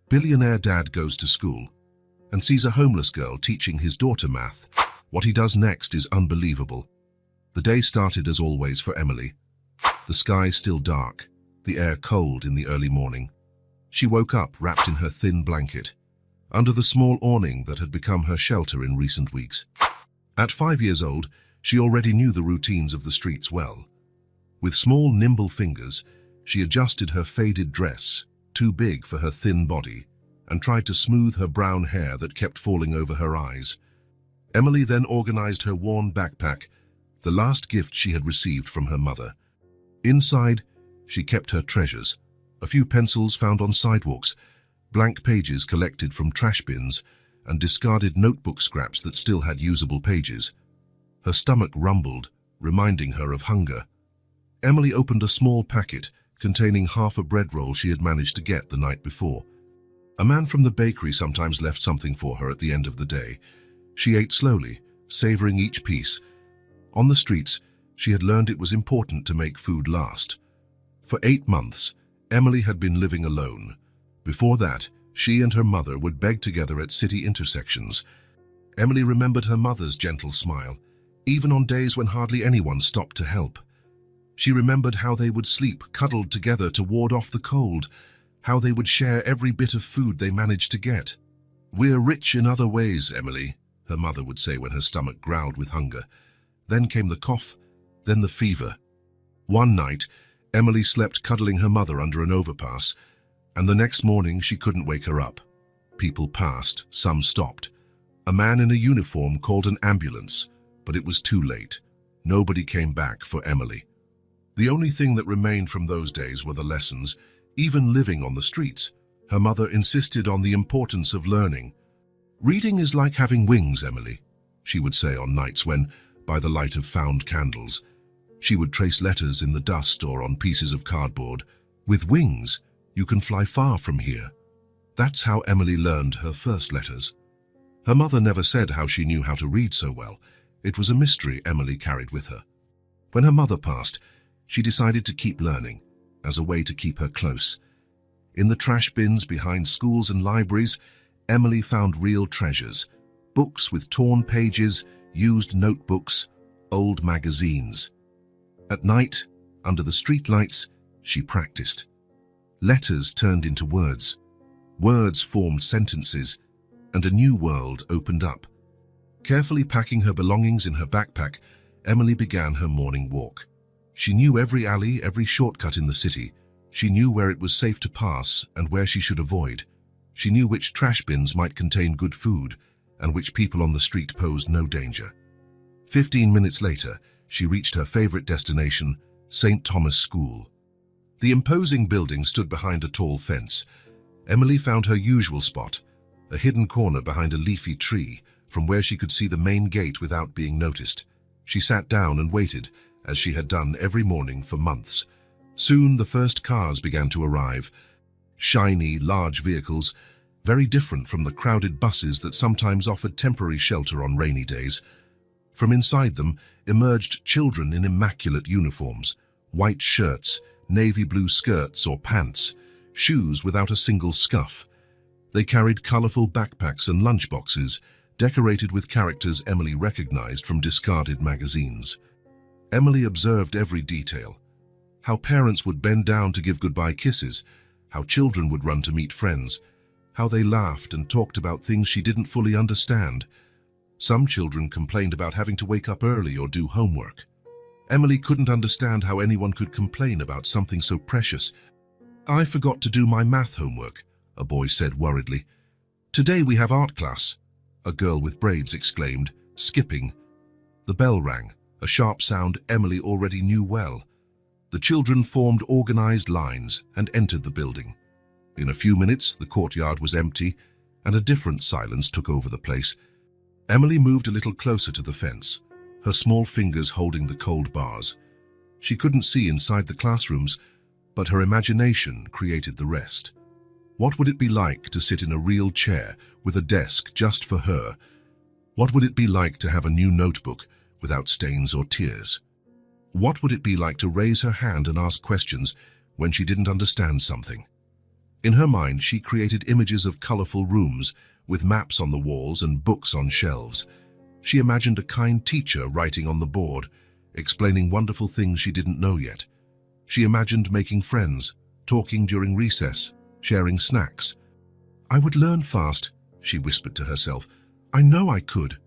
Billionaire dad goes to school and sees a homeless girl teaching his daughter math. What he does next is unbelievable. The day started as always for Emily. The sky still dark, the air cold in the early morning. She woke up wrapped in her thin blanket, under the small awning that had become her shelter in recent weeks. At 5 years old, she already knew the routines of the streets well. With small, nimble fingers, she adjusted her faded dress, too big for her thin body, and tried to smooth her brown hair that kept falling over her eyes. Emily then organized her worn backpack, the last gift she had received from her mother. Inside, she kept her treasures, a few pencils found on sidewalks, blank pages collected from trash bins, and discarded notebook scraps that still had usable pages. Her stomach rumbled, reminding her of hunger. Emily opened a small packet containing half a bread roll she had managed to get the night before. A man from the bakery sometimes left something for her at the end of the day. She ate slowly, savoring each piece. On the streets, she had learned it was important to make food last. For 8 months, Emily had been living alone. Before that, she and her mother would beg together at city intersections. Emily remembered her mother's gentle smile, even on days when hardly anyone stopped to help. She remembered how they would sleep cuddled together to ward off the cold, how they would share every bit of food they managed to get. "We're rich in other ways, Emily," her mother would say when her stomach growled with hunger. Then came the cough, then the fever. One night, Emily slept cuddling her mother under an overpass, and the next morning she couldn't wake her up. People passed, some stopped. A man in a uniform called an ambulance, but it was too late. Nobody came back for Emily. The only thing that remained from those days were the lessons. Even living on the streets, her mother insisted on the importance of learning. "Reading is like having wings, Emily," she would say on nights when, by the light of found candles, she would trace letters in the dust or on pieces of cardboard. "With wings, you can fly far from here." That's how Emily learned her first letters. Her mother never said how she knew how to read so well. It was a mystery Emily carried with her. When her mother passed, she decided to keep learning, as a way to keep her close. In the trash bins behind schools and libraries, Emily found real treasures: books with torn pages, used notebooks, old magazines. At night, under the streetlights, she practiced. Letters turned into words. Words formed sentences, and a new world opened up. Carefully packing her belongings in her backpack, Emily began her morning walk. She knew every alley, every shortcut in the city. She knew where it was safe to pass and where she should avoid. She knew which trash bins might contain good food and which people on the street posed no danger. 15 minutes later, she reached her favorite destination, St. Thomas School. The imposing building stood behind a tall fence. Emily found her usual spot, a hidden corner behind a leafy tree, from where she could see the main gate without being noticed. She sat down and waited, as she had done every morning for months. Soon the first cars began to arrive. Shiny, large vehicles, very different from the crowded buses that sometimes offered temporary shelter on rainy days. From inside them emerged children in immaculate uniforms, white shirts, navy blue skirts or pants, shoes without a single scuff. They carried colorful backpacks and lunchboxes, decorated with characters Emily recognized from discarded magazines. Emily observed every detail: how parents would bend down to give goodbye kisses, how children would run to meet friends, how they laughed and talked about things she didn't fully understand. Some children complained about having to wake up early or do homework. Emily couldn't understand how anyone could complain about something so precious. "I forgot to do my math homework," a boy said worriedly. "Today we have art class," a girl with braids exclaimed, skipping. The bell rang, a sharp sound Emily already knew well. The children formed organized lines and entered the building. In a few minutes, the courtyard was empty, and a different silence took over the place. Emily moved a little closer to the fence, her small fingers holding the cold bars. She couldn't see inside the classrooms, but her imagination created the rest. What would it be like to sit in a real chair with a desk just for her? What would it be like to have a new notebook without stains or tears? What would it be like to raise her hand and ask questions when she didn't understand something? In her mind, she created images of colorful rooms with maps on the walls and books on shelves. She imagined a kind teacher writing on the board, explaining wonderful things she didn't know yet. She imagined making friends, talking during recess, sharing snacks. "I would learn fast," she whispered to herself. "I know I could."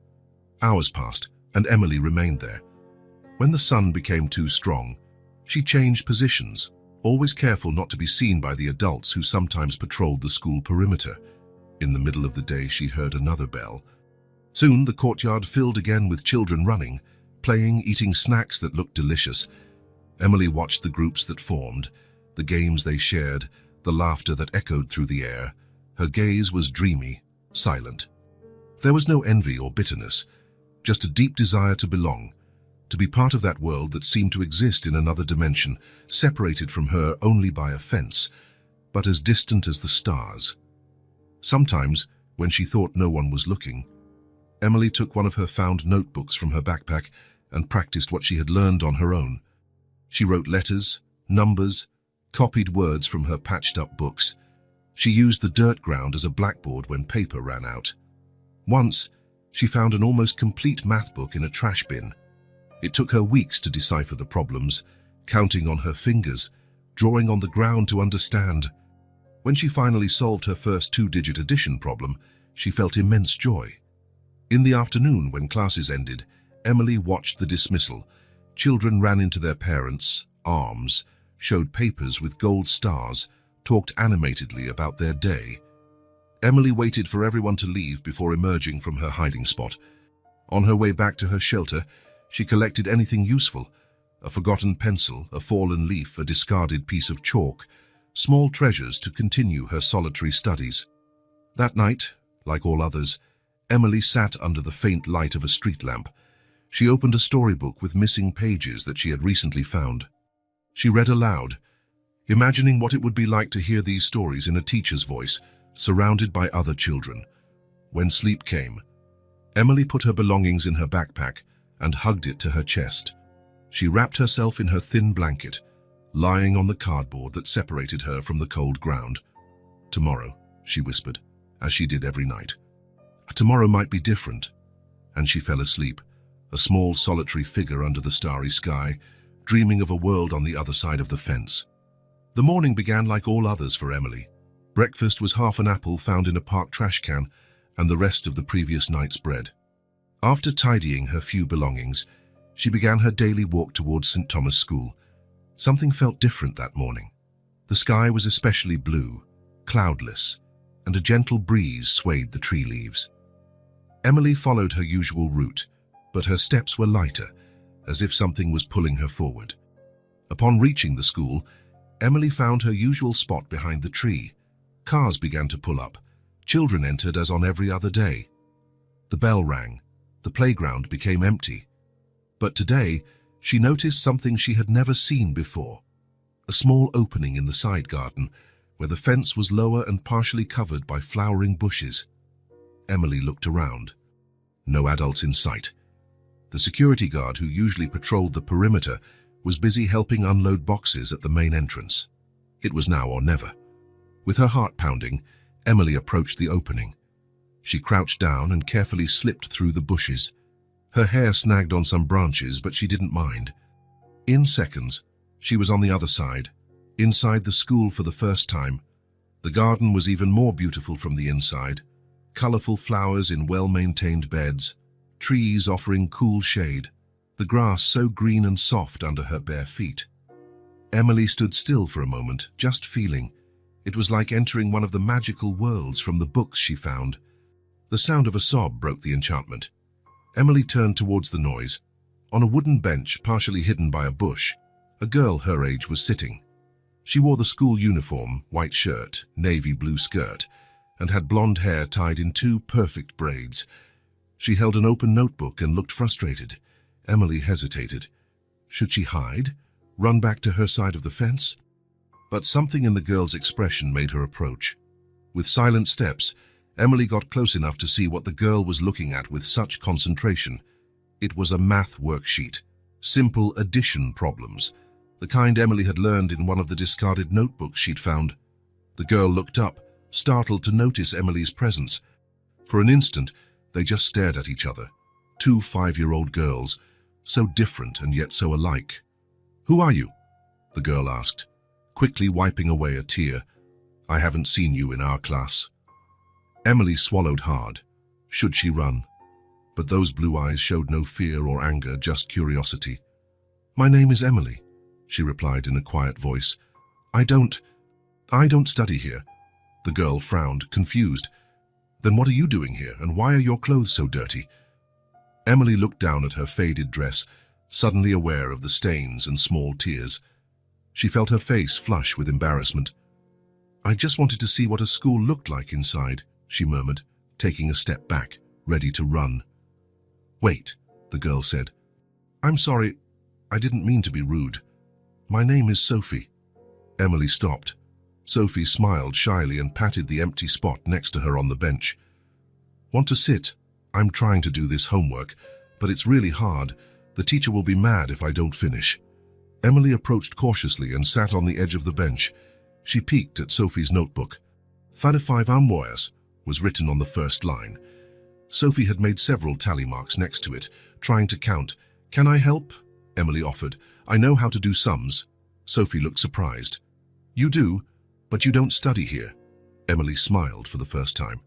Hours passed, and Emily remained there. When the sun became too strong, she changed positions, always careful not to be seen by the adults who sometimes patrolled the school perimeter. In the middle of the day, she heard another bell. Soon, the courtyard filled again with children running, playing, eating snacks that looked delicious. Emily watched the groups that formed, the games they shared, the laughter that echoed through the air. Her gaze was dreamy, silent. There was no envy or bitterness, just a deep desire to belong, to be part of that world that seemed to exist in another dimension, separated from her only by a fence, but as distant as the stars. Sometimes, when she thought no one was looking, Emily took one of her found notebooks from her backpack and practiced what she had learned on her own. She wrote letters, numbers, copied words from her patched-up books. She used the dirt ground as a blackboard when paper ran out. Once, she found an almost complete math book in a trash bin. It took her weeks to decipher the problems, counting on her fingers, drawing on the ground to understand. When she finally solved her first two-digit addition problem, she felt immense joy. In the afternoon, when classes ended, Emily watched the dismissal. Children ran into their parents' arms, showed papers with gold stars, talked animatedly about their day. Emily waited for everyone to leave before emerging from her hiding spot. On her way back to her shelter, she collected anything useful: a forgotten pencil, a fallen leaf, a discarded piece of chalk, small treasures to continue her solitary studies. That night, like all others, Emily sat under the faint light of a street lamp. She opened a storybook with missing pages that she had recently found. She read aloud, imagining what it would be like to hear these stories in a teacher's voice, surrounded by other children. When sleep came, Emily put her belongings in her backpack and hugged it to her chest. She wrapped herself in her thin blanket, lying on the cardboard that separated her from the cold ground. "Tomorrow," she whispered, as she did every night. "Tomorrow might be different." And she fell asleep, a small solitary figure under the starry sky, dreaming of a world on the other side of the fence. The morning began like all others for Emily. Breakfast was half an apple found in a park trash can and the rest of the previous night's bread. After tidying her few belongings, she began her daily walk towards St. Thomas School. Something felt different that morning. The sky was especially blue, cloudless, and a gentle breeze swayed the tree leaves. Emily followed her usual route, but her steps were lighter, as if something was pulling her forward. Upon reaching the school, Emily found her usual spot behind the tree. Cars began to pull up. Children entered as on every other day. The bell rang. The playground became empty. But today, she noticed something she had never seen before. A small opening in the side garden, where the fence was lower and partially covered by flowering bushes. Emily looked around. No adults in sight. The security guard who usually patrolled the perimeter was busy helping unload boxes at the main entrance. It was now or never. With her heart pounding, Emily approached the opening. She crouched down and carefully slipped through the bushes. Her hair snagged on some branches, but she didn't mind. In seconds, she was on the other side, inside the school for the first time. The garden was even more beautiful from the inside. Colorful flowers in well-maintained beds, trees offering cool shade, the grass so green and soft under her bare feet. Emily stood still for a moment, just feeling. It was like entering one of the magical worlds from the books she found. The sound of a sob broke the enchantment. Emily turned towards the noise. On a wooden bench, partially hidden by a bush, a girl her age was sitting. She wore the school uniform, white shirt, navy blue skirt, and had blonde hair tied in two perfect braids. She held an open notebook and looked frustrated. Emily hesitated. Should she hide? Run back to her side of the fence? But something in the girl's expression made her approach. With silent steps, Emily got close enough to see what the girl was looking at with such concentration. It was a math worksheet, simple addition problems, the kind Emily had learned in one of the discarded notebooks she'd found. The girl looked up, startled to notice Emily's presence. For an instant, they just stared at each other. Two 5-year-old girls, so different and yet so alike. "Who are you?" the girl asked, quickly wiping away a tear. "I haven't seen you in our class." Emily swallowed hard. Should she run? But those blue eyes showed no fear or anger, just curiosity. "My name is Emily," she replied in a quiet voice. I don't study here." The girl frowned, confused. "Then what are you doing here, and why are your clothes so dirty?" Emily looked down at her faded dress, suddenly aware of the stains and small tears. She felt her face flush with embarrassment. "I just wanted to see what a school looked like inside," she murmured, taking a step back, ready to run. "Wait," the girl said. "I'm sorry, I didn't mean to be rude. My name is Sophie." Emily stopped. Sophie smiled shyly and patted the empty spot next to her on the bench. "Want to sit? I'm trying to do this homework, but it's really hard. The teacher will be mad if I don't finish." Emily approached cautiously and sat on the edge of the bench. She peeked at Sophie's notebook. "Fada 5 amboyas" was written on the first line. Sophie had made several tally marks next to it, trying to count. "Can I help?" Emily offered. "I know how to do sums." Sophie looked surprised. "You do, but you don't study here." Emily smiled for the first time.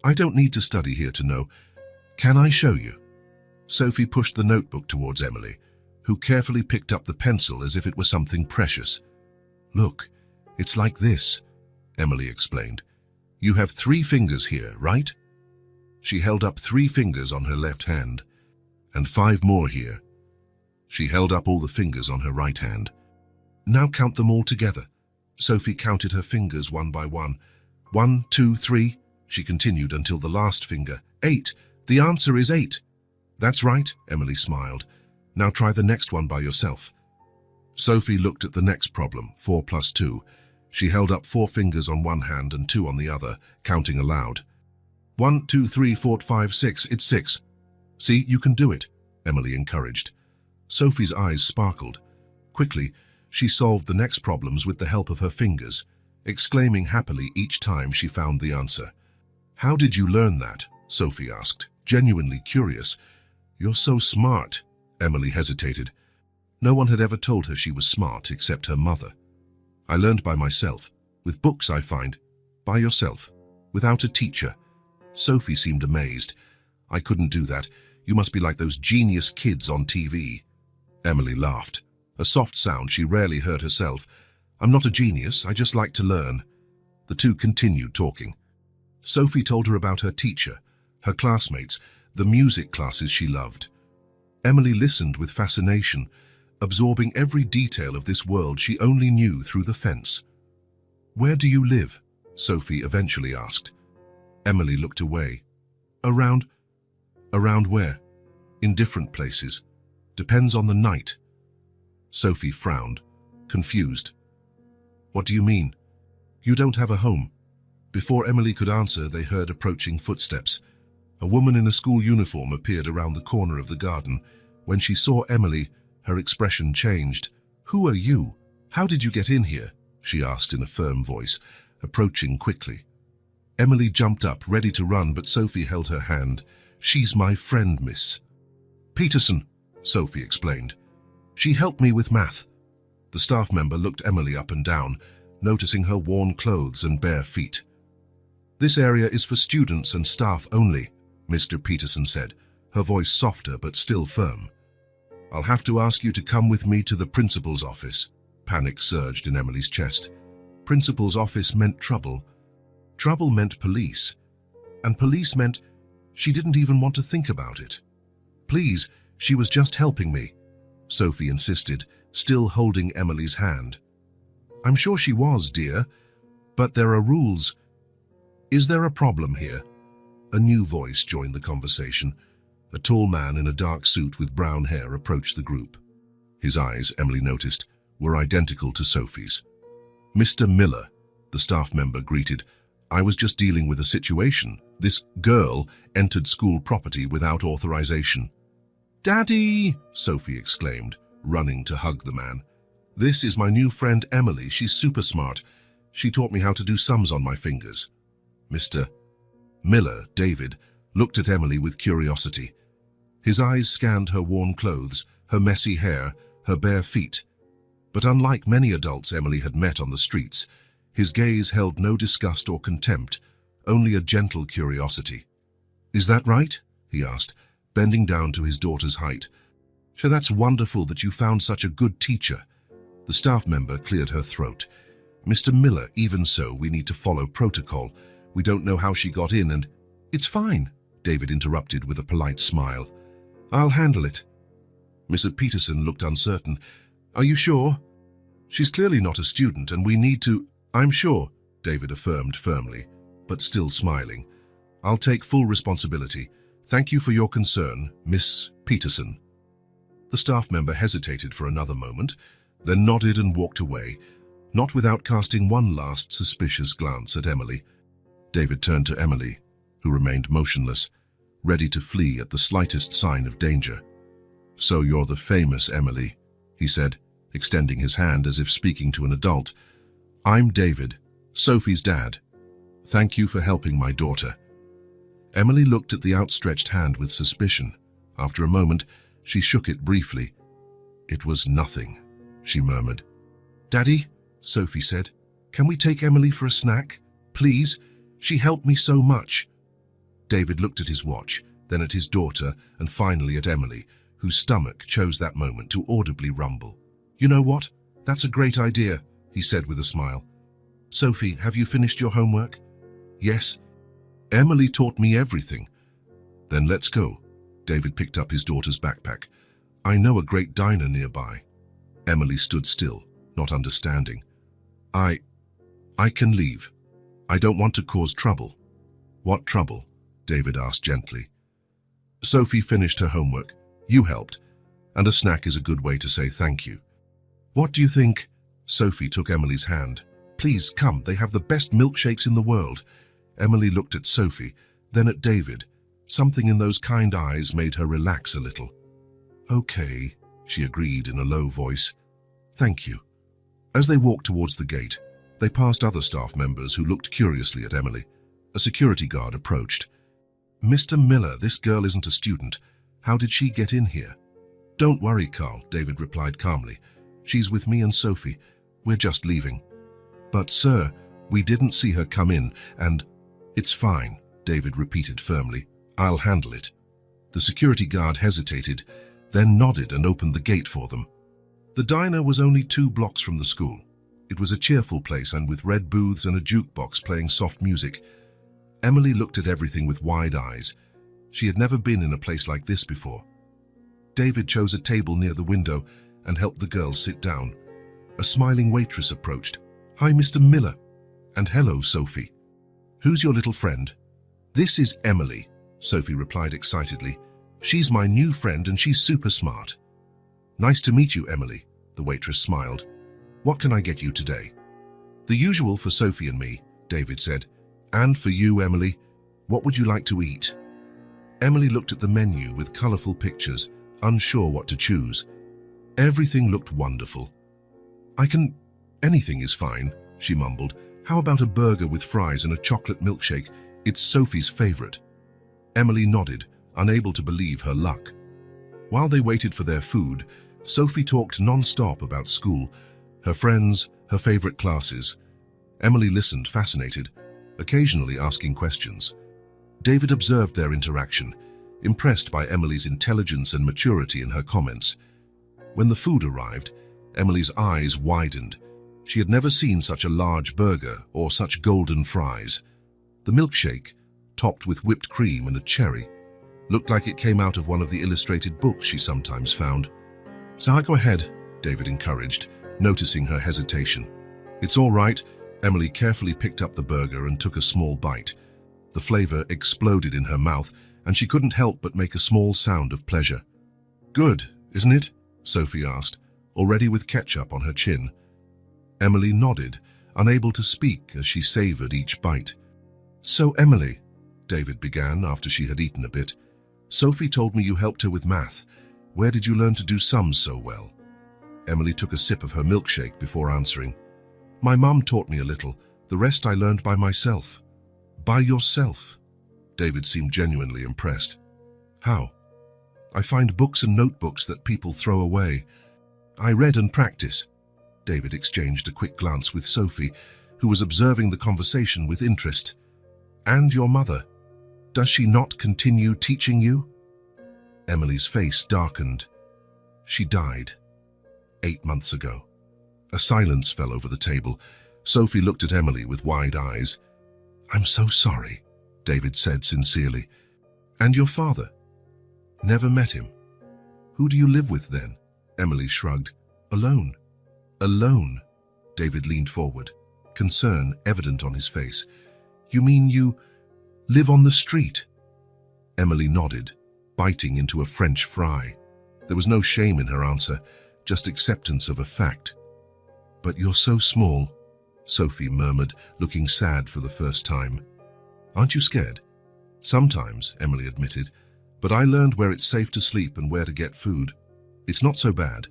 "I don't need to study here to know. Can I show you?" Sophie pushed the notebook towards Emily, who carefully picked up the pencil as if it was something precious. "Look, it's like this," Emily explained. "You have 3 fingers here, right?" She held up 3 fingers on her left hand, and 5 more here. She held up all the fingers on her right hand. "Now count them all together." Sophie counted her fingers one by one. 1, 2, 3, she continued until the last finger. 8. The answer is 8. "That's right," Emily smiled. "Now try the next one by yourself." Sophie looked at the next problem, 4 plus 2. She held up 4 fingers on one hand and 2 on the other, counting aloud. 1, 2, 3, 4, 5, 6, it's 6. "See, you can do it," Emily encouraged. Sophie's eyes sparkled. Quickly, she solved the next problems with the help of her fingers, exclaiming happily each time she found the answer. "How did you learn that?" Sophie asked, genuinely curious. "You're so smart." Emily hesitated. No one had ever told her she was smart except her mother. "I learned by myself, with books I find. By yourself, without a teacher." Sophie seemed amazed. "I couldn't do that. You must be like those genius kids on TV." Emily laughed, a soft sound she rarely heard herself. "I'm not a genius, I just like to learn." The two continued talking. Sophie told her about her teacher, her classmates, the music classes she loved. Emily listened with fascination, absorbing every detail of this world she only knew through the fence. "Where do you live?" Sophie eventually asked. Emily looked away. Around where?" "In different places. Depends on the night." Sophie frowned, confused. "What do you mean?" "You don't have a home." Before Emily could answer, they heard approaching footsteps. A woman in a school uniform appeared around the corner of the garden. When she saw Emily, her expression changed. "Who are you? How did you get in here?" she asked in a firm voice, approaching quickly. Emily jumped up, ready to run, but Sophie held her hand. "She's my friend, Miss Peterson," Sophie explained. "She helped me with math." The staff member looked Emily up and down, noticing her worn clothes and bare feet. "This area is for students and staff only," Mr. Peterson said, her voice softer but still firm. "I'll have to ask you to come with me to the principal's office." Panic surged in Emily's chest. Principal's office meant trouble. Trouble meant police. And police meant she didn't even want to think about it. "Please, she was just helping me," Sophie insisted, still holding Emily's hand. "I'm sure she was, dear, but there are rules." "Is there a problem here?" A new voice joined the conversation. A tall man in a dark suit with brown hair approached the group. His eyes, Emily noticed, were identical to Sophie's. "Mr. Miller," the staff member greeted. "I was just dealing with a situation. This girl entered school property without authorization." "Daddy!" Sophie exclaimed, running to hug the man. "This is my new friend Emily. She's super smart. She taught me how to do sums on my fingers. Mr. Miller, David, looked at Emily with curiosity. His eyes scanned her worn clothes, her messy hair, her bare feet. But unlike many adults Emily had met on the streets, his gaze held no disgust or contempt, only a gentle curiosity. "Is that right?" he asked, bending down to his daughter's height. "So that's wonderful that you found such a good teacher." The staff member cleared her throat. "Mr. Miller, even so, we need to follow protocol. We don't know how she got in and—" "It's fine," David interrupted with a polite smile. "I'll handle it." Mr. Peterson looked uncertain. "Are you sure? She's clearly not a student and we need to—" "I'm sure," David affirmed firmly, but still smiling. "I'll take full responsibility. Thank you for your concern, Miss Peterson." The staff member hesitated for another moment, then nodded and walked away, not without casting one last suspicious glance at Emily. David turned to Emily, who remained motionless, ready to flee at the slightest sign of danger. "So you're the famous Emily," he said, extending his hand as if speaking to an adult. "I'm David, Sophie's dad. Thank you for helping my daughter." Emily looked at the outstretched hand with suspicion. After a moment, she shook it briefly. "It was nothing," she murmured. "Daddy," Sophie said, "can we take Emily for a snack? Please? She helped me so much." David looked at his watch, then at his daughter, and finally at Emily, whose stomach chose that moment to audibly rumble. "You know what? That's a great idea," he said with a smile. "Sophie, have you finished your homework?" "Yes. Emily taught me everything." "Then let's go." David picked up his daughter's backpack. "I know a great diner nearby." Emily stood still, not understanding. I can leave. I don't want to cause trouble." "What trouble?" David asked gently. "Sophie finished her homework. You helped. And a snack is a good way to say thank you." "What do you think?" Sophie took Emily's hand. "Please, come, they have the best milkshakes in the world." Emily looked at Sophie, then at David. Something in those kind eyes made her relax a little. "Okay," she agreed in a low voice. "Thank you." As they walked towards the gate, they passed other staff members who looked curiously at Emily. A security guard approached. "Mr. Miller, this girl isn't a student. How did she get in here?" "Don't worry, Carl," David replied calmly. "She's with me and Sophie. We're just leaving." "But, sir, we didn't see her come in, and—" "It's fine," David repeated firmly. "I'll handle it." The security guard hesitated, then nodded and opened the gate for them. The diner was only 2 blocks from the school. It was a cheerful place and with red booths and a jukebox playing soft music. Emily looked at everything with wide eyes. She had never been in a place like this before. David chose a table near the window and helped the girls sit down. A smiling waitress approached. "Hi, Mr. Miller." "And hello, Sophie." "Who's your little friend?" "This is Emily," Sophie replied excitedly. "She's my new friend and she's super smart." "Nice to meet you, Emily," the waitress smiled. "What can I get you today?" "The usual for Sophie and me," David said. "And for you, Emily, what would you like to eat?" Emily looked at the menu with colorful pictures, unsure what to choose. Everything looked wonderful. Anything is fine," she mumbled. "How about a burger with fries and a chocolate milkshake? It's Sophie's favorite." Emily nodded, unable to believe her luck. While they waited for their food, Sophie talked non-stop about school, her friends, her favorite classes. Emily listened, fascinated, occasionally asking questions. David observed their interaction, impressed by Emily's intelligence and maturity in her comments. When the food arrived, Emily's eyes widened. She had never seen such a large burger or such golden fries. The milkshake, topped with whipped cream and a cherry, looked like it came out of one of the illustrated books she sometimes found. "So go ahead," David encouraged, noticing her hesitation. "It's all right." Emily carefully picked up the burger and took a small bite. The flavor exploded in her mouth, and she couldn't help but make a small sound of pleasure. "Good, isn't it?" Sophie asked, already with ketchup on her chin. Emily nodded, unable to speak as she savored each bite. "So, Emily," David began after she had eaten a bit, "Sophie told me you helped her with math. Where did you learn to do sums so well?" Emily took a sip of her milkshake before answering. My mum taught me a little. The rest I learned by myself. By yourself? David seemed genuinely impressed. How? I find books and notebooks that people throw away. I read and practice. David exchanged a quick glance with Sophie, who was observing the conversation with interest. And your mother? Does she not continue teaching you? Emily's face darkened. She died 8 months ago. A silence fell over the table. Sophie looked at Emily with wide eyes. I'm so sorry, David said sincerely. And your father? Never met him. Who do you live with then? Emily shrugged. Alone. Alone? David leaned forward, concern evident on his face. You mean you live on the street? Emily nodded, biting into a French fry. There was no shame in her answer, just acceptance of a fact. But you're so small, Sophie murmured, looking sad for the first time. Aren't you scared? Sometimes, Emily admitted, but I learned where it's safe to sleep and where to get food. It's not so bad.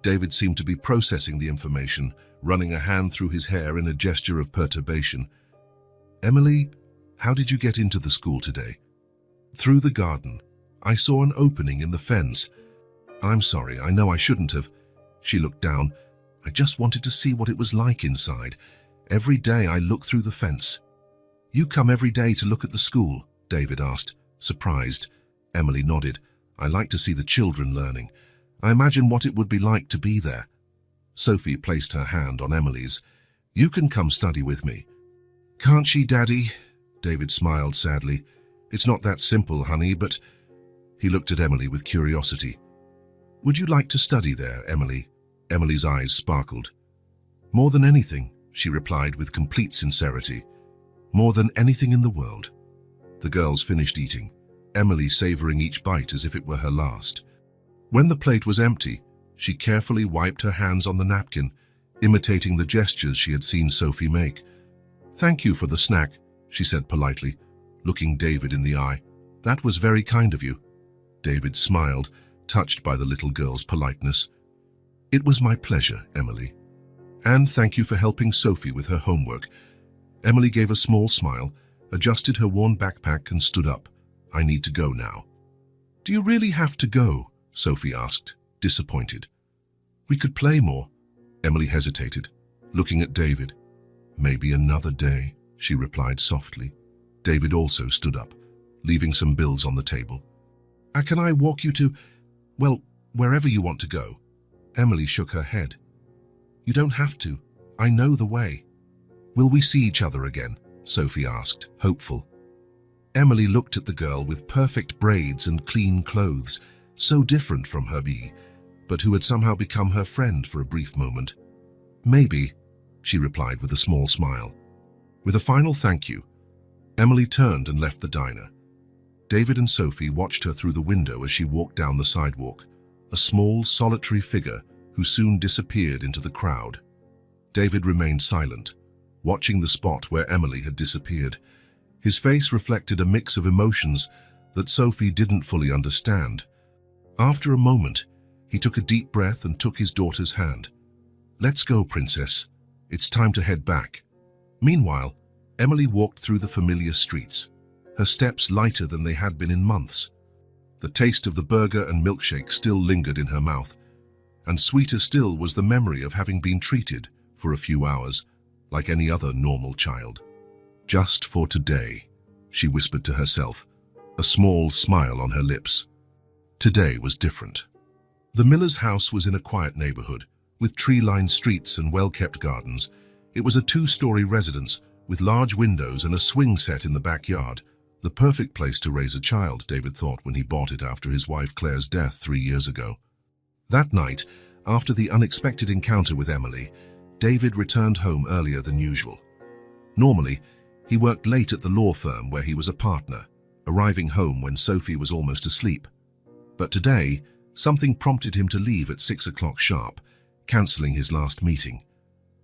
David seemed to be processing the information, running a hand through his hair in a gesture of perturbation. Emily, how did you get into the school today? Through the garden. I saw an opening in the fence. I'm sorry, I know I shouldn't have. She looked down. I just wanted to see what it was like inside. Every day I look through the fence. You come every day to look at the school? David asked, surprised. Emily nodded. I like to see the children learning. I imagine what it would be like to be there. Sophie placed her hand on Emily's. You can come study with me. Can't she, Daddy? David smiled sadly. It's not that simple, honey, but... He looked at Emily with curiosity. Would you like to study there, Emily? Emily's eyes sparkled. More than anything, she replied with complete sincerity. More than anything in the world. The girls finished eating, Emily savoring each bite as if it were her last. When the plate was empty, she carefully wiped her hands on the napkin, imitating the gestures she had seen Sophie make. Thank you for the snack, she said politely, looking David in the eye. That was very kind of you. David smiled, touched by the little girl's politeness. It was my pleasure, Emily. And thank you for helping Sophie with her homework. Emily gave a small smile, adjusted her worn backpack and stood up. I need to go now. Do you really have to go? Sophie asked, disappointed. We could play more. Emily hesitated, looking at David. Maybe another day, she replied softly. David also stood up, leaving some bills on the table. Can I walk you to, well, wherever you want to go? Emily shook her head. You don't have to. I know the way. Will we see each other again? Sophie asked, hopeful. Emily looked at the girl with perfect braids and clean clothes, so different from her but who had somehow become her friend for a brief moment. Maybe, she replied with a small smile. With a final thank you, Emily turned and left the diner. David and Sophie watched her through the window as she walked down the sidewalk, a small, solitary figure who soon disappeared into the crowd. David remained silent, watching the spot where Emily had disappeared. His face reflected a mix of emotions that Sophie didn't fully understand. After a moment, he took a deep breath and took his daughter's hand. Let's go, Princess. It's time to head back. Meanwhile, Emily walked through the familiar streets, her steps lighter than they had been in months. The taste of the burger and milkshake still lingered in her mouth, and sweeter still was the memory of having been treated, for a few hours, like any other normal child. Just for today, she whispered to herself, a small smile on her lips. Today was different. The miller's house was in a quiet neighborhood, with tree-lined streets and well-kept gardens. It was a 2-story residence, with large windows and a swing set in the backyard. The perfect place to raise a child, David thought when he bought it after his wife Claire's death 3 years ago. That night, after the unexpected encounter with Emily, David returned home earlier than usual. Normally, he worked late at the law firm where he was a partner, arriving home when Sophie was almost asleep. But today, something prompted him to leave at 6 o'clock sharp, cancelling his last meeting.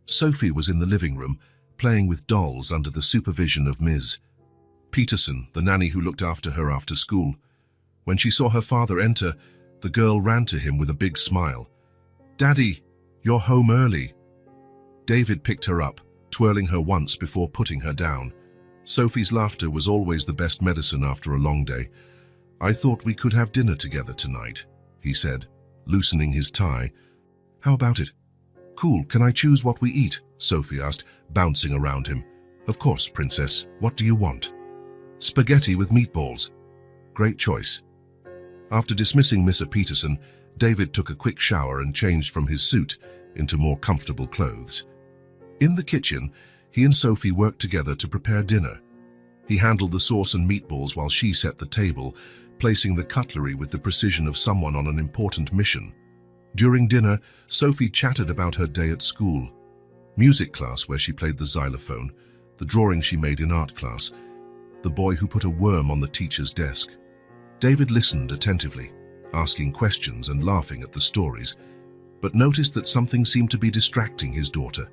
Sophie was in the living room, playing with dolls under the supervision of Ms. Peterson, the nanny who looked after her after school. When she saw her father enter, the girl ran to him with a big smile. "Daddy, you're home early." David picked her up, twirling her once before putting her down. Sophie's laughter was always the best medicine after a long day. "I thought we could have dinner together tonight," he said, loosening his tie. "How about it?" "Cool, can I choose what we eat?" Sophie asked, bouncing around him. "Of course, princess. What do you want?" "Spaghetti with meatballs." "Great choice." After dismissing Mr. Peterson, David took a quick shower and changed from his suit into more comfortable clothes. In the kitchen, he and Sophie worked together to prepare dinner. He handled the sauce and meatballs while she set the table, placing the cutlery with the precision of someone on an important mission. During dinner, Sophie chatted about her day at school, music class where she played the xylophone, the drawing she made in art class, the boy who put a worm on the teacher's desk. David listened attentively, asking questions and laughing at the stories, but noticed that something seemed to be distracting his daughter.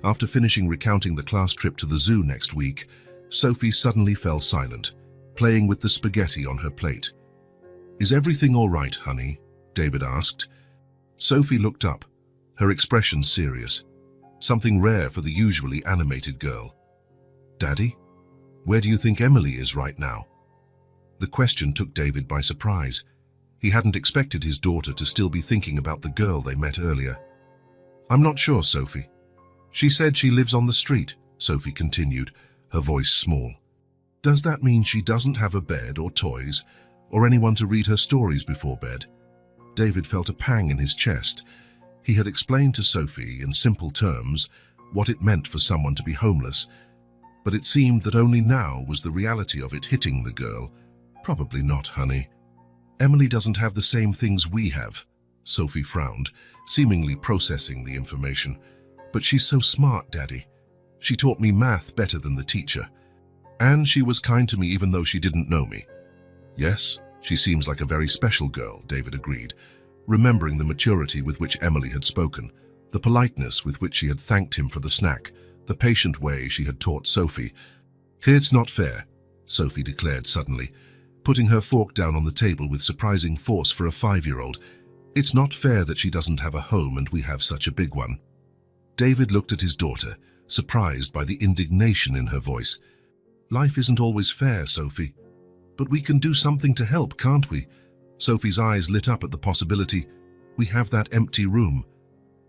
After finishing recounting the class trip to the zoo next week, Sophie suddenly fell silent, playing with the spaghetti on her plate. "Is everything all right, honey?" David asked. Sophie looked up, her expression serious, something rare for the usually animated girl. "Daddy, where do you think Emily is right now?" The question took David by surprise. He hadn't expected his daughter to still be thinking about the girl they met earlier. "I'm not sure, Sophie. She said she lives on the street," Sophie continued, her voice small. "Does that mean she doesn't have a bed or toys, or anyone to read her stories before bed?" David felt a pang in his chest. He had explained to Sophie in simple terms what it meant for someone to be homeless, but it seemed that only now was the reality of it hitting the girl. "Probably not, honey. Emily doesn't have the same things we have," Sophie frowned, seemingly processing the information. "But she's so smart, Daddy. She taught me math better than the teacher. And she was kind to me even though she didn't know me." "Yes, she seems like a very special girl," David agreed, remembering the maturity with which Emily had spoken, the politeness with which she had thanked him for the snack, the patient way she had taught Sophie. "It's not fair," Sophie declared suddenly, putting her fork down on the table with surprising force for a 5-year-old. "It's not fair that she doesn't have a home and we have such a big one." David looked at his daughter, surprised by the indignation in her voice. "Life isn't always fair, Sophie. But we can do something to help, can't we?" Sophie's eyes lit up at the possibility. "We have that empty room,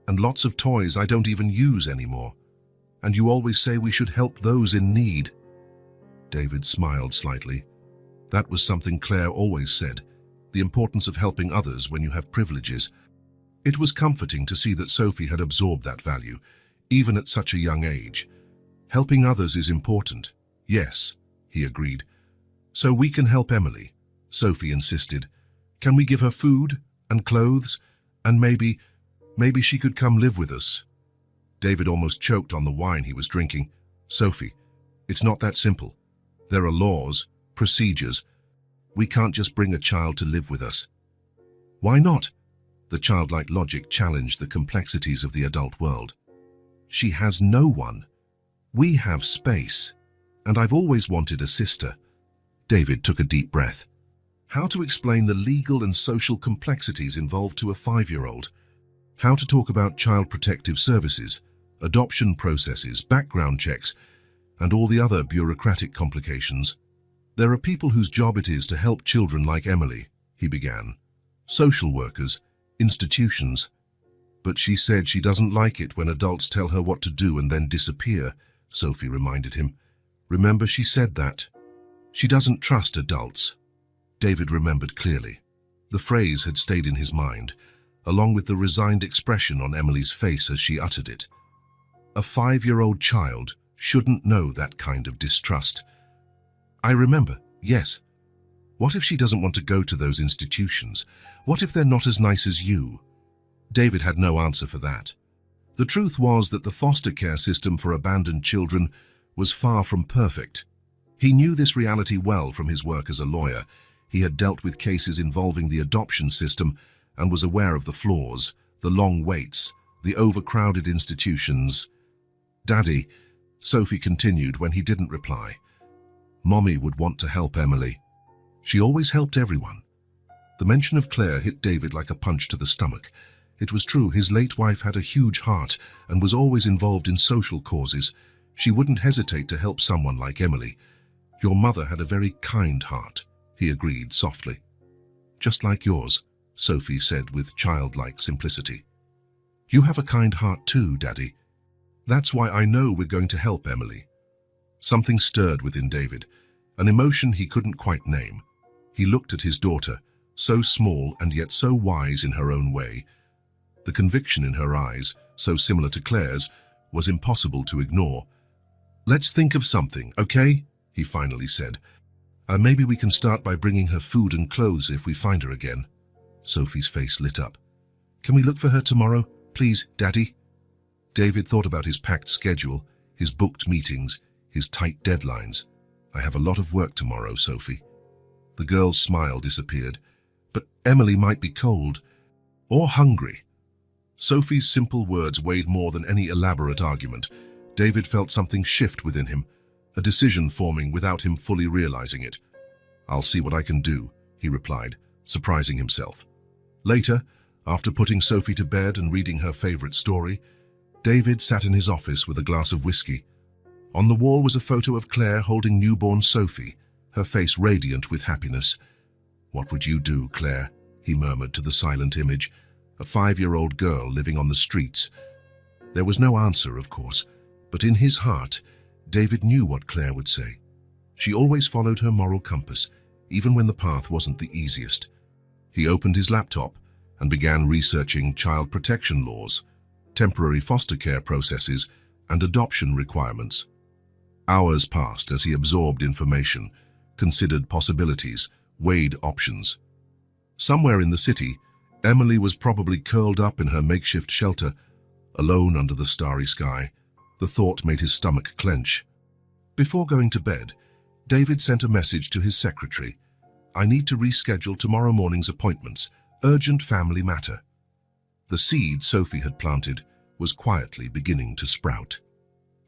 and lots of toys I don't even use anymore. And you always say we should help those in need." David smiled slightly. That was something Claire always said, the importance of helping others when you have privileges. It was comforting to see that Sophie had absorbed that value, even at such a young age. "Helping others is important, yes," he agreed. "So we can help Emily," Sophie insisted. "Can we give her food and clothes, and maybe she could come live with us?" David almost choked on the wine he was drinking. "Sophie, it's not that simple. There are laws, procedures. We can't just bring a child to live with us." "Why not?" The childlike logic challenged the complexities of the adult world. "She has no one. We have space. And I've always wanted a sister." David took a deep breath. How to explain the legal and social complexities involved to a 5-year-old? How to talk about child protective services, adoption processes, background checks, and all the other bureaucratic complications? "There are people whose job it is to help children like Emily," he began. "Social workers, institutions." "But she said she doesn't like it when adults tell her what to do and then disappear," Sophie reminded him. "Remember she said that? She doesn't trust adults." David remembered clearly. The phrase had stayed in his mind, along with the resigned expression on Emily's face as she uttered it. A 5-year-old child shouldn't know that kind of distrust. "I remember, yes. What if she doesn't want to go to those institutions? What if they're not as nice as you?" David had no answer for that. The truth was that the foster care system for abandoned children was far from perfect. He knew this reality well from his work as a lawyer. He had dealt with cases involving the adoption system and was aware of the flaws, the long waits, the overcrowded institutions. "Daddy," Sophie continued when he didn't reply, "Mommy would want to help Emily. She always helped everyone." The mention of Claire hit David like a punch to the stomach. It was true, his late wife had a huge heart and was always involved in social causes. She wouldn't hesitate to help someone like Emily. Your mother had a very kind heart, he agreed softly. Just like yours, Sophie said with childlike simplicity. You have a kind heart too, Daddy. That's why I know we're going to help Emily. Something stirred within David, an emotion he couldn't quite name. He looked at his daughter, so small and yet so wise in her own way. The conviction in her eyes, so similar to Claire's, was impossible to ignore. Let's think of something, okay? He finally said. Maybe we can start by bringing her food and clothes if we find her again. Sophie's face lit up. Can we look for her tomorrow, please, Daddy? David thought about his packed schedule, his booked meetings, his tight deadlines. I have a lot of work tomorrow, Sophie. The girl's smile disappeared. But Emily might be cold or hungry. Sophie's simple words weighed more than any elaborate argument. David felt something shift within him, a decision forming without him fully realizing it. I'll see what I can do, he replied, surprising himself. Later, after putting Sophie to bed and reading her favorite story, David sat in his office with a glass of whiskey. On the wall was a photo of Claire holding newborn Sophie, her face radiant with happiness. What would you do, Claire? He murmured to the silent image, a 5-year-old girl living on the streets. There was no answer, of course, but in his heart, David knew what Claire would say. She always followed her moral compass, even when the path wasn't the easiest. He opened his laptop and began researching child protection laws, temporary foster care processes, and adoption requirements. Hours passed as he absorbed information, considered possibilities, weighed options. Somewhere in the city, Emily was probably curled up in her makeshift shelter, alone under the starry sky. The thought made his stomach clench. Before going to bed, David sent a message to his secretary. I need to reschedule tomorrow morning's appointments. Urgent family matter. The seed Sophie had planted was quietly beginning to sprout.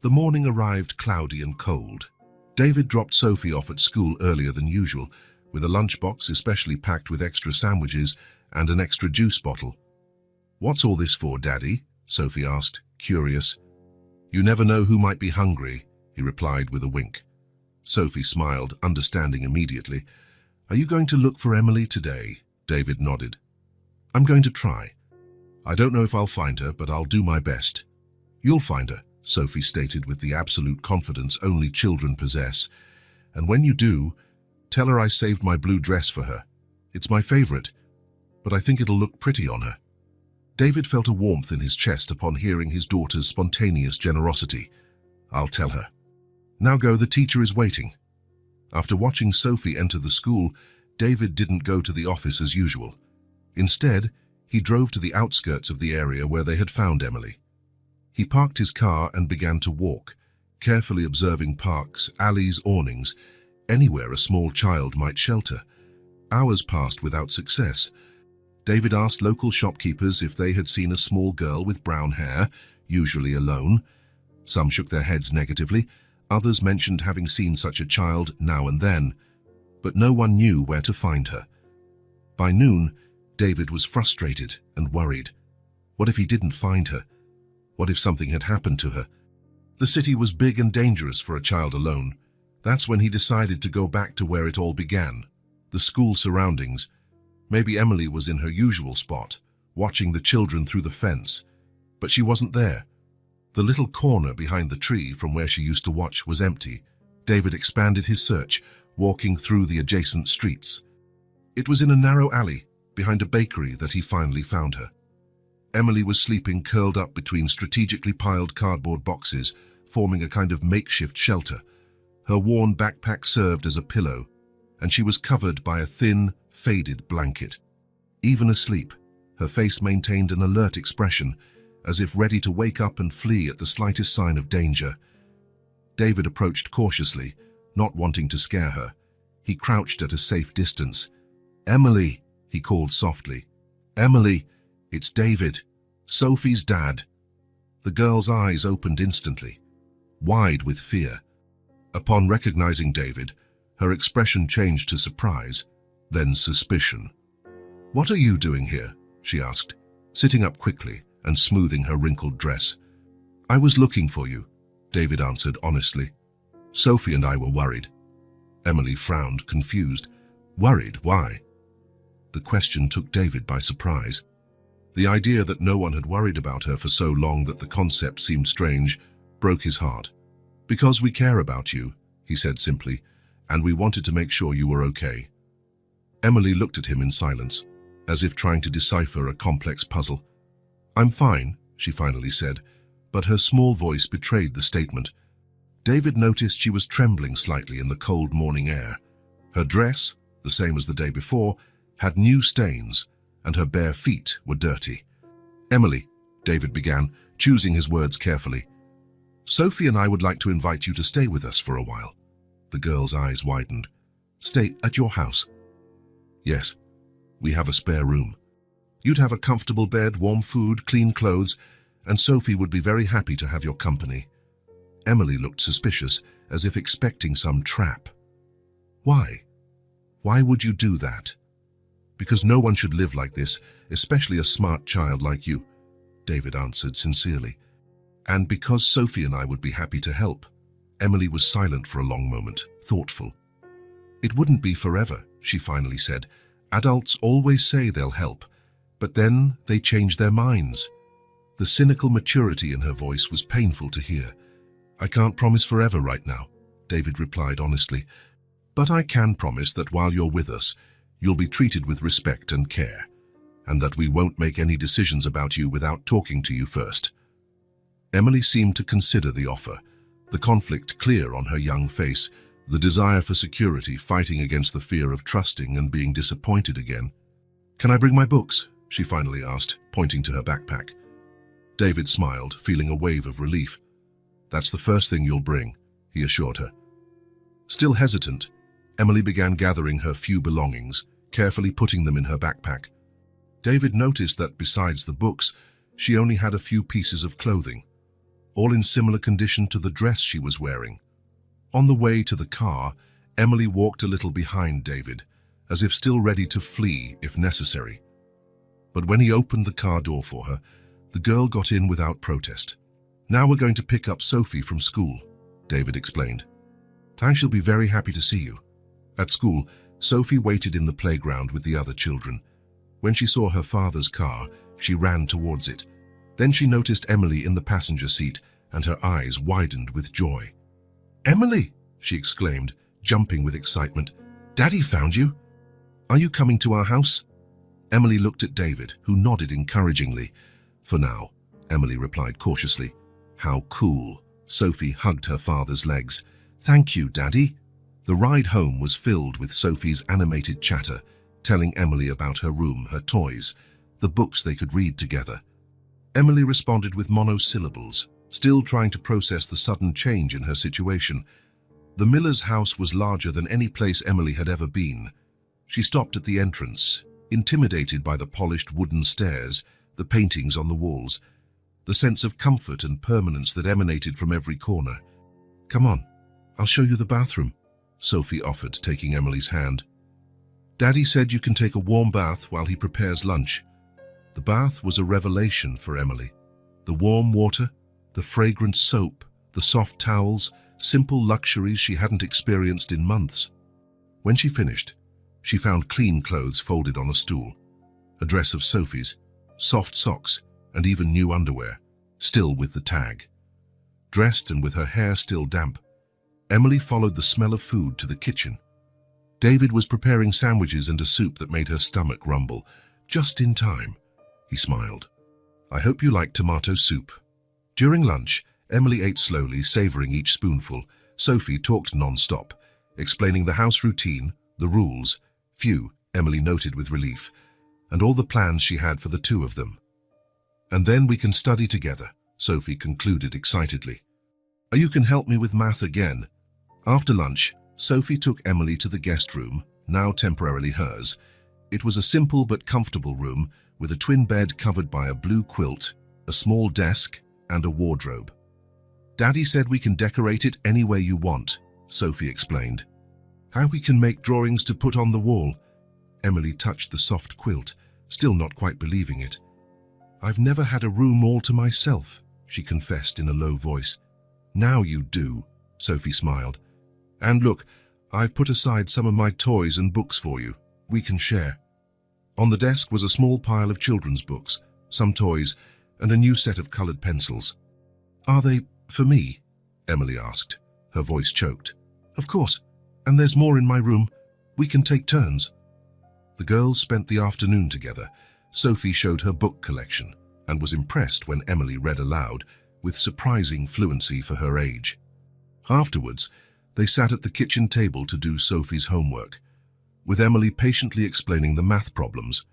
The morning arrived cloudy and cold. David dropped Sophie off at school earlier than usual, with a lunchbox especially packed with extra sandwiches and an extra juice bottle. What's all this for, Daddy? Sophie asked, curious. You never know who might be hungry, he replied with a wink. Sophie smiled, understanding immediately. Are you going to look for Emily today? David nodded. I'm going to try. I don't know if I'll find her, but I'll do my best. You'll find her, Sophie stated with the absolute confidence only children possess. And when you do, tell her I saved my blue dress for her. It's my favorite, but I think it'll look pretty on her. David felt a warmth in his chest upon hearing his daughter's spontaneous generosity. I'll tell her. Now go, the teacher is waiting. After watching Sophie enter the school, David didn't go to the office as usual. Instead, he drove to the outskirts of the area where they had found Emily. He parked his car and began to walk, carefully observing parks, alleys, awnings, anywhere a small child might shelter. Hours passed without success. David asked local shopkeepers if they had seen a small girl with brown hair, usually alone. Some shook their heads negatively. Others mentioned having seen such a child now and then, but no one knew where to find her. By noon, David was frustrated and worried. What if he didn't find her? What if something had happened to her? The city was big and dangerous for a child alone. That's when he decided to go back to where it all began, the school surroundings. Maybe Emily was in her usual spot, watching the children through the fence, but she wasn't there. The little corner behind the tree from where she used to watch was empty. David expanded his search, walking through the adjacent streets. It was in a narrow alley, behind a bakery, that he finally found her. Emily was sleeping curled up between strategically piled cardboard boxes, forming a kind of makeshift shelter. Her worn backpack served as a pillow, and she was covered by a thin, faded blanket. Even asleep, her face maintained an alert expression, as if ready to wake up and flee at the slightest sign of danger. David approached cautiously, not wanting to scare her. He crouched at a safe distance. "Emily," he called softly. "Emily, it's David, Sophie's dad." The girl's eyes opened instantly, wide with fear. Upon recognizing David, her expression changed to surprise, then suspicion. "What are you doing here?" she asked. sitting up quickly and smoothing her wrinkled dress. "I was looking for you," David answered honestly. "Sophie and I were worried." Emily frowned, confused. "Worried? Why?" The question took David by surprise. The idea that no one had worried about her for so long that the concept seemed strange broke his heart. "Because we care about you," he said simply, "and we wanted to make sure you were okay." Emily looked at him in silence, as if trying to decipher a complex puzzle. "I'm fine," she finally said, but her small voice betrayed the statement. David noticed she was trembling slightly in the cold morning air. Her dress, the same as the day before, had new stains, and her bare feet were dirty. "Emily," David began, choosing his words carefully, "Sophie and I would like to invite you to stay with us for a while." The girl's eyes widened. "Stay at your house?" "Yes. We have a spare room. You'd have a comfortable bed, warm food, clean clothes, and Sophie would be very happy to have your company." Emily looked suspicious, as if expecting some trap. "Why? Why would you do that?" "Because no one should live like this, especially a smart child like you," David answered sincerely. "And because Sophie and I would be happy to help." Emily was silent for a long moment, thoughtful. "It wouldn't be forever," she finally said. "Adults always say they'll help, but then they change their minds." The cynical maturity in her voice was painful to hear. "I can't promise forever right now," David replied honestly, "but I can promise that while you're with us, you'll be treated with respect and care, and that we won't make any decisions about you without talking to you first." Emily seemed to consider the offer, the conflict clear on her young face, the desire for security fighting against the fear of trusting and being disappointed again. "Can I bring my books?" she finally asked, pointing to her backpack. David smiled, feeling a wave of relief. "That's the first thing you'll bring," he assured her. Still hesitant, Emily began gathering her few belongings, carefully putting them in her backpack. David noticed that besides the books, she only had a few pieces of clothing, all in similar condition to the dress she was wearing. On the way to the car, Emily walked a little behind David, as if still ready to flee if necessary. But when he opened the car door for her, the girl got in without protest. "Now we're going to pick up Sophie from school," David explained. "She'll be very happy to see you." At school, Sophie waited in the playground with the other children. When she saw her father's car, she ran towards it. Then she noticed Emily in the passenger seat, and her eyes widened with joy. "Emily!" she exclaimed, jumping with excitement. "Daddy found you! Are you coming to our house?" Emily looked at David, who nodded encouragingly. "For now," Emily replied cautiously. "How cool." Sophie hugged her father's legs. "Thank you, Daddy." The ride home was filled with Sophie's animated chatter, telling Emily about her room, her toys, the books they could read together. Emily responded with monosyllables, still trying to process the sudden change in her situation. The miller's house was larger than any place Emily had ever been. She stopped at the entrance, intimidated by the polished wooden stairs, the paintings on the walls, the sense of comfort and permanence that emanated from every corner. "Come on, I'll show you the bathroom," Sophie offered, taking Emily's hand. "Daddy said you can take a warm bath while he prepares lunch." The bath was a revelation for Emily. The warm water, the fragrant soap, the soft towels, simple luxuries she hadn't experienced in months. When she finished, she found clean clothes folded on a stool, a dress of Sophie's, soft socks, and even new underwear, still with the tag. Dressed and with her hair still damp, Emily followed the smell of food to the kitchen. David was preparing sandwiches and a soup that made her stomach rumble. "Just in time," he smiled. "I hope you like tomato soup." During lunch, Emily ate slowly, savoring each spoonful. Sophie talked non-stop, explaining the house routine, the rules, few, Emily noted with relief, and all the plans she had for the two of them. "And then we can study together," Sophie concluded excitedly. "You can help me with math again." After lunch, Sophie took Emily to the guest room, now temporarily hers. It was a simple but comfortable room with a twin bed covered by a blue quilt, a small desk, and a wardrobe. "Daddy said we can decorate it any way you want," Sophie explained. "How we can make drawings to put on the wall." Emily touched the soft quilt, still not quite believing it. "I've never had a room all to myself," she confessed in a low voice. "Now you do," Sophie smiled. "And look, I've put aside some of my toys and books for you. We can share." On the desk was a small pile of children's books, some toys, and a new set of colored pencils. "Are they for me?" Emily asked. Her voice choked. "Of course, and there's more in my room. We can take turns." The girls spent the afternoon together. Sophie showed her book collection and was impressed when Emily read aloud with surprising fluency for her age. Afterwards, they sat at the kitchen table to do Sophie's homework, with Emily patiently explaining the math problems.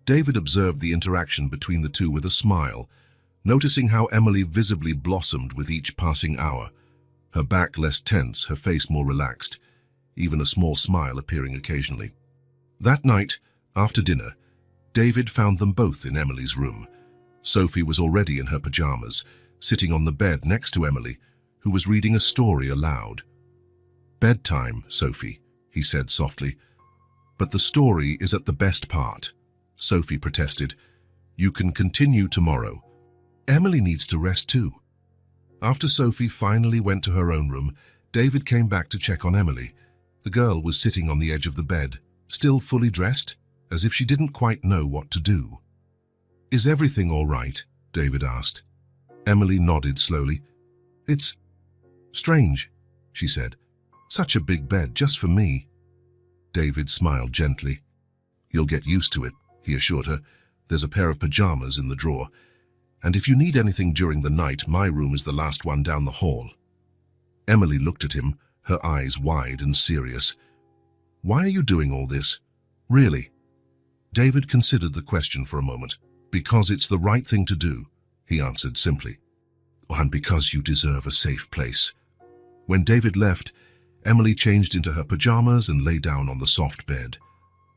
David observed the interaction between the two with a smile, noticing how Emily visibly blossomed with each passing hour, her back less tense, her face more relaxed, even a small smile appearing occasionally. That night, after dinner, David found them both in Emily's room. Sophie was already in her pajamas, sitting on the bed next to Emily, who was reading a story aloud. "Bedtime, Sophie," he said softly. "But the story is at the best part," Sophie protested. "You can continue tomorrow. Emily needs to rest too." After Sophie finally went to her own room, David came back to check on Emily. The girl was sitting on the edge of the bed, still fully dressed, as if she didn't quite know what to do. "Is everything all right?" David asked. Emily nodded slowly. "It's strange," she said. "Such a big bed just for me." David smiled gently. "You'll get used to it," he assured her. "There's a pair of pajamas in the drawer. And if you need anything during the night, my room is the last one down the hall." Emily looked at him, her eyes wide and serious. "Why are you doing all this? Really?" David considered the question for a moment. "Because it's the right thing to do," he answered simply. "And because you deserve a safe place." When David left, Emily changed into her pajamas and lay down on the soft bed.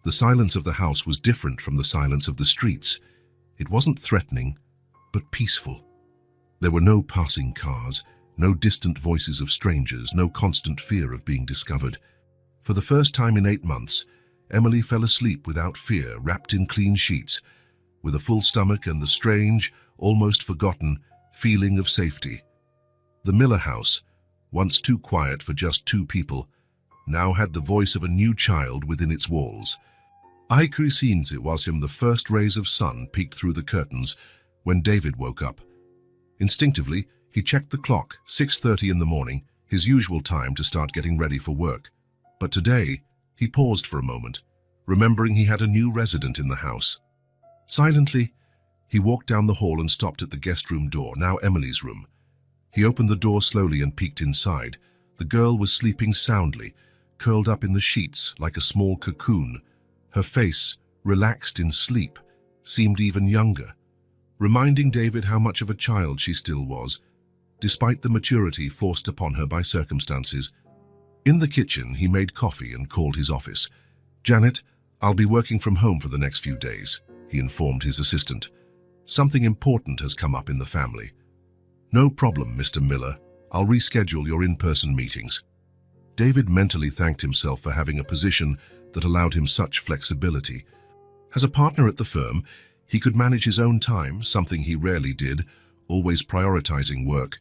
The silence of the house was different from the silence of the streets. It wasn't threatening, but peaceful. There were no passing cars, no distant voices of strangers, no constant fear of being discovered. For the first time in 8 months, Emily fell asleep without fear, wrapped in clean sheets, with a full stomach and the strange, almost forgotten, feeling of safety. The Miller house, once too quiet for just 2 people, now had the voice of a new child within its walls. Ai Krisinze was him the first rays of sun peeked through the curtains when David woke up. Instinctively, he checked the clock, 6:30 in the morning, his usual time to start getting ready for work. But today, he paused for a moment, remembering he had a new resident in the house. Silently, he walked down the hall and stopped at the guest room door, now Emily's room. He opened the door slowly and peeked inside. The girl was sleeping soundly, curled up in the sheets like a small cocoon. Her face, relaxed in sleep, seemed even younger, reminding David how much of a child she still was, despite the maturity forced upon her by circumstances. In the kitchen, he made coffee and called his office. "Janet, I'll be working from home for the next few days," he informed his assistant. "Something important has come up in the family." "No problem, Mr. Miller. I'll reschedule your in-person meetings." David mentally thanked himself for having a position that allowed him such flexibility. As a partner at the firm, he could manage his own time, something he rarely did, always prioritizing work.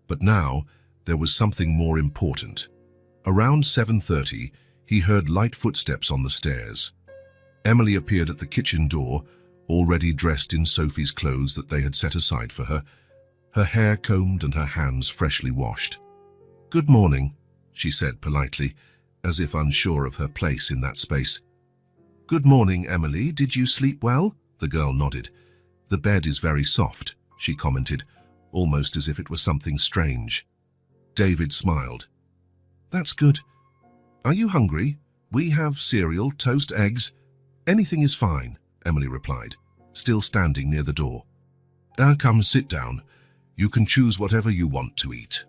But now, there was something more important. Around 7:30, he heard light footsteps on the stairs. Emily appeared at the kitchen door, already dressed in Sophie's clothes that they had set aside for her, her hair combed and her hands freshly washed. "Good morning," she said politely, as if unsure of her place in that space. "Good morning, Emily. Did you sleep well?" The girl nodded. "The bed is very soft," she commented, almost as if it was something strange. David smiled. "That's good. Are you hungry? We have cereal, toast, eggs. Anything is fine," Emily replied, still standing near the door. Come, sit down. You can choose whatever you want to eat."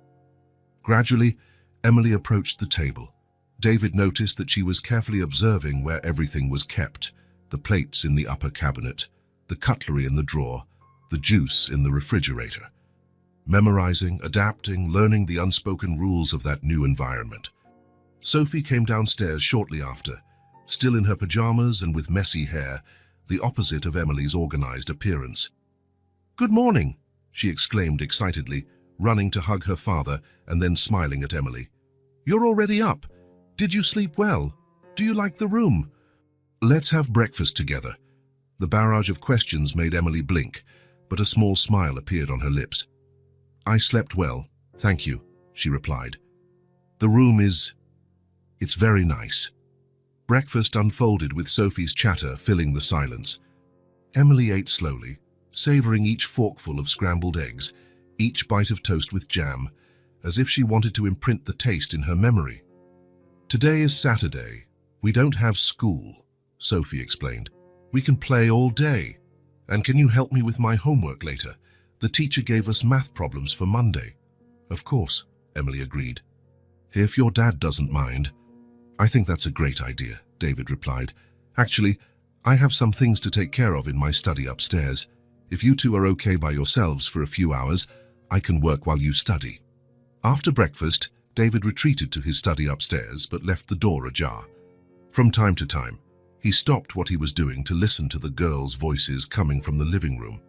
Gradually, Emily approached the table. David noticed that she was carefully observing where everything was kept, the plates in the upper cabinet, the cutlery in the drawer, the juice in the refrigerator. Memorizing, adapting, learning the unspoken rules of that new environment. Sophie came downstairs shortly after, still in her pajamas and with messy hair, the opposite of Emily's organized appearance. "Good morning," she exclaimed excitedly, running to hug her father and then smiling at Emily. "You're already up. Did you sleep well? Do you like the room?" "Let's have breakfast together." The barrage of questions made Emily blink, but a small smile appeared on her lips. "I slept well, thank you," she replied. "The room it's very nice." Breakfast unfolded with Sophie's chatter filling the silence. Emily ate slowly, savoring each forkful of scrambled eggs, each bite of toast with jam, as if she wanted to imprint the taste in her memory. "Today is Saturday. We don't have school," Sophie explained. "We can play all day. And can you help me with my homework later? The teacher gave us math problems for Monday." "Of course," Emily agreed. "If your dad doesn't mind." "I think that's a great idea," David replied. "Actually, I have some things to take care of in my study upstairs. If you two are okay by yourselves for a few hours, I can work while you study." After breakfast, David retreated to his study upstairs but left the door ajar. From time to time, he stopped what he was doing to listen to the girls' voices coming from the living room.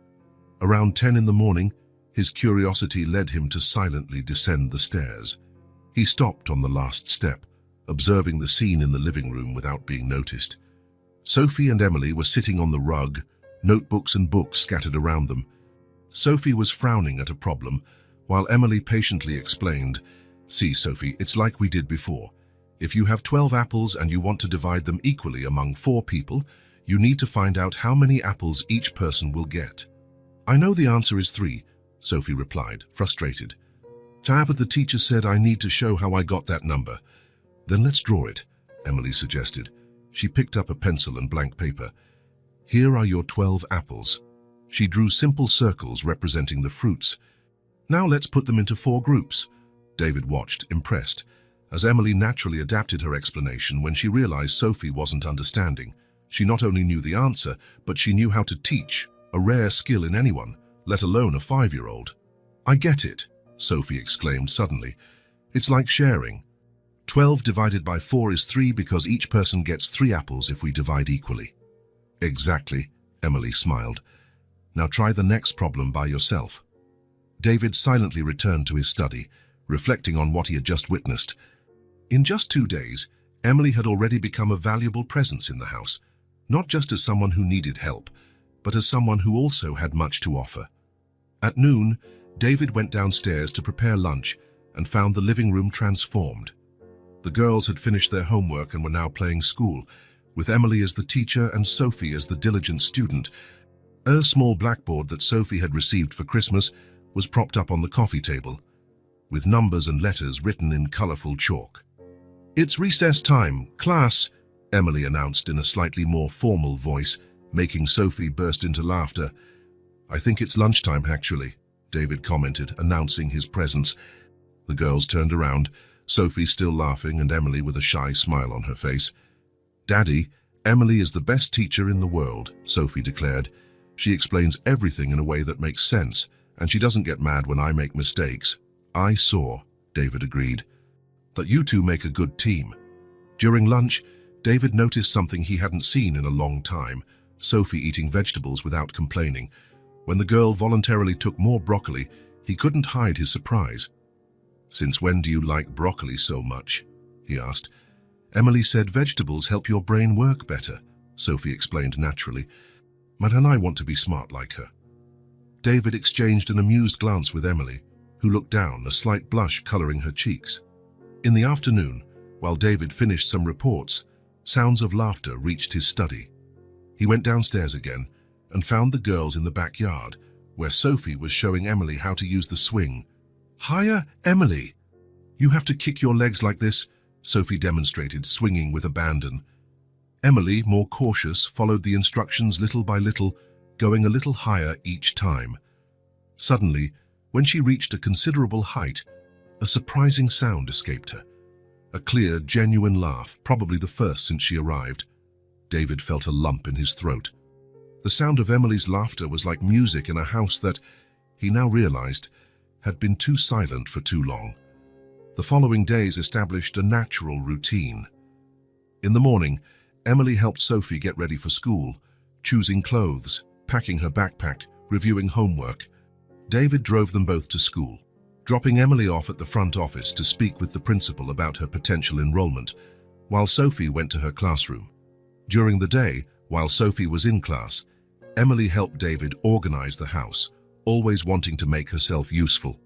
Around 10 in the morning, his curiosity led him to silently descend the stairs. He stopped on the last step, observing the scene in the living room without being noticed. Sophie and Emily were sitting on the rug, notebooks and books scattered around them. Sophie was frowning at a problem, while Emily patiently explained, "See, Sophie, it's like we did before. If you have 12 apples and you want to divide them equally among 4 people, you need to find out how many apples each person will get." "I know the answer is 3, Sophie replied, frustrated. "But the teacher said I need to show how I got that number." "Then let's draw it," Emily suggested. She picked up a pencil and blank paper. "Here are your 12 apples." She drew simple circles representing the fruits. "Now let's put them into 4 groups." David watched, impressed, as Emily naturally adapted her explanation when she realized Sophie wasn't understanding. She not only knew the answer, but she knew how to teach, a rare skill in anyone, let alone a 5-year-old. "I get it," Sophie exclaimed suddenly. "It's like sharing. 12 divided by 4 is 3 because each person gets 3 apples if we divide equally." "Exactly," Emily smiled. "Now try the next problem by yourself." David silently returned to his study, reflecting on what he had just witnessed. In just 2 days, Emily had already become a valuable presence in the house, not just as someone who needed help, but as someone who also had much to offer. At noon, David went downstairs to prepare lunch and found the living room transformed. The girls had finished their homework and were now playing school, with Emily as the teacher and Sophie as the diligent student. A small blackboard that Sophie had received for Christmas was propped up on the coffee table, with numbers and letters written in colorful chalk. "It's recess time, class," Emily announced in a slightly more formal voice, making Sophie burst into laughter. "I think it's lunchtime, actually," David commented, announcing his presence. The girls turned around, Sophie still laughing and Emily with a shy smile on her face. "Daddy, Emily is the best teacher in the world," Sophie declared. "She explains everything in a way that makes sense, and she doesn't get mad when I make mistakes." "I saw," David agreed. "But you two make a good team." During lunch, David noticed something he hadn't seen in a long time, Sophie eating vegetables without complaining. When the girl voluntarily took more broccoli, he couldn't hide his surprise. "Since when do you like broccoli so much?" he asked. "Emily said vegetables help your brain work better," Sophie explained naturally. "And I want to be smart like her." David exchanged an amused glance with Emily, who looked down, a slight blush coloring her cheeks. In the afternoon, while David finished some reports, sounds of laughter reached his study. He went downstairs again and found the girls in the backyard, where Sophie was showing Emily how to use the swing. "Hiya, Emily! You have to kick your legs like this," Sophie demonstrated, swinging with abandon. Emily, more cautious, followed the instructions little by little, going a little higher each time. Suddenly, when she reached a considerable height, a surprising sound escaped her. A clear, genuine laugh, probably the first since she arrived. David felt a lump in his throat. The sound of Emily's laughter was like music in a house that, he now realized, had been too silent for too long. The following days established a natural routine. In the morning, Emily helped Sophie get ready for school, choosing clothes, packing her backpack, reviewing homework. David drove them both to school, dropping Emily off at the front office to speak with the principal about her potential enrollment, while Sophie went to her classroom. During the day, while Sophie was in class, Emily helped David organize the house, always wanting to make herself useful.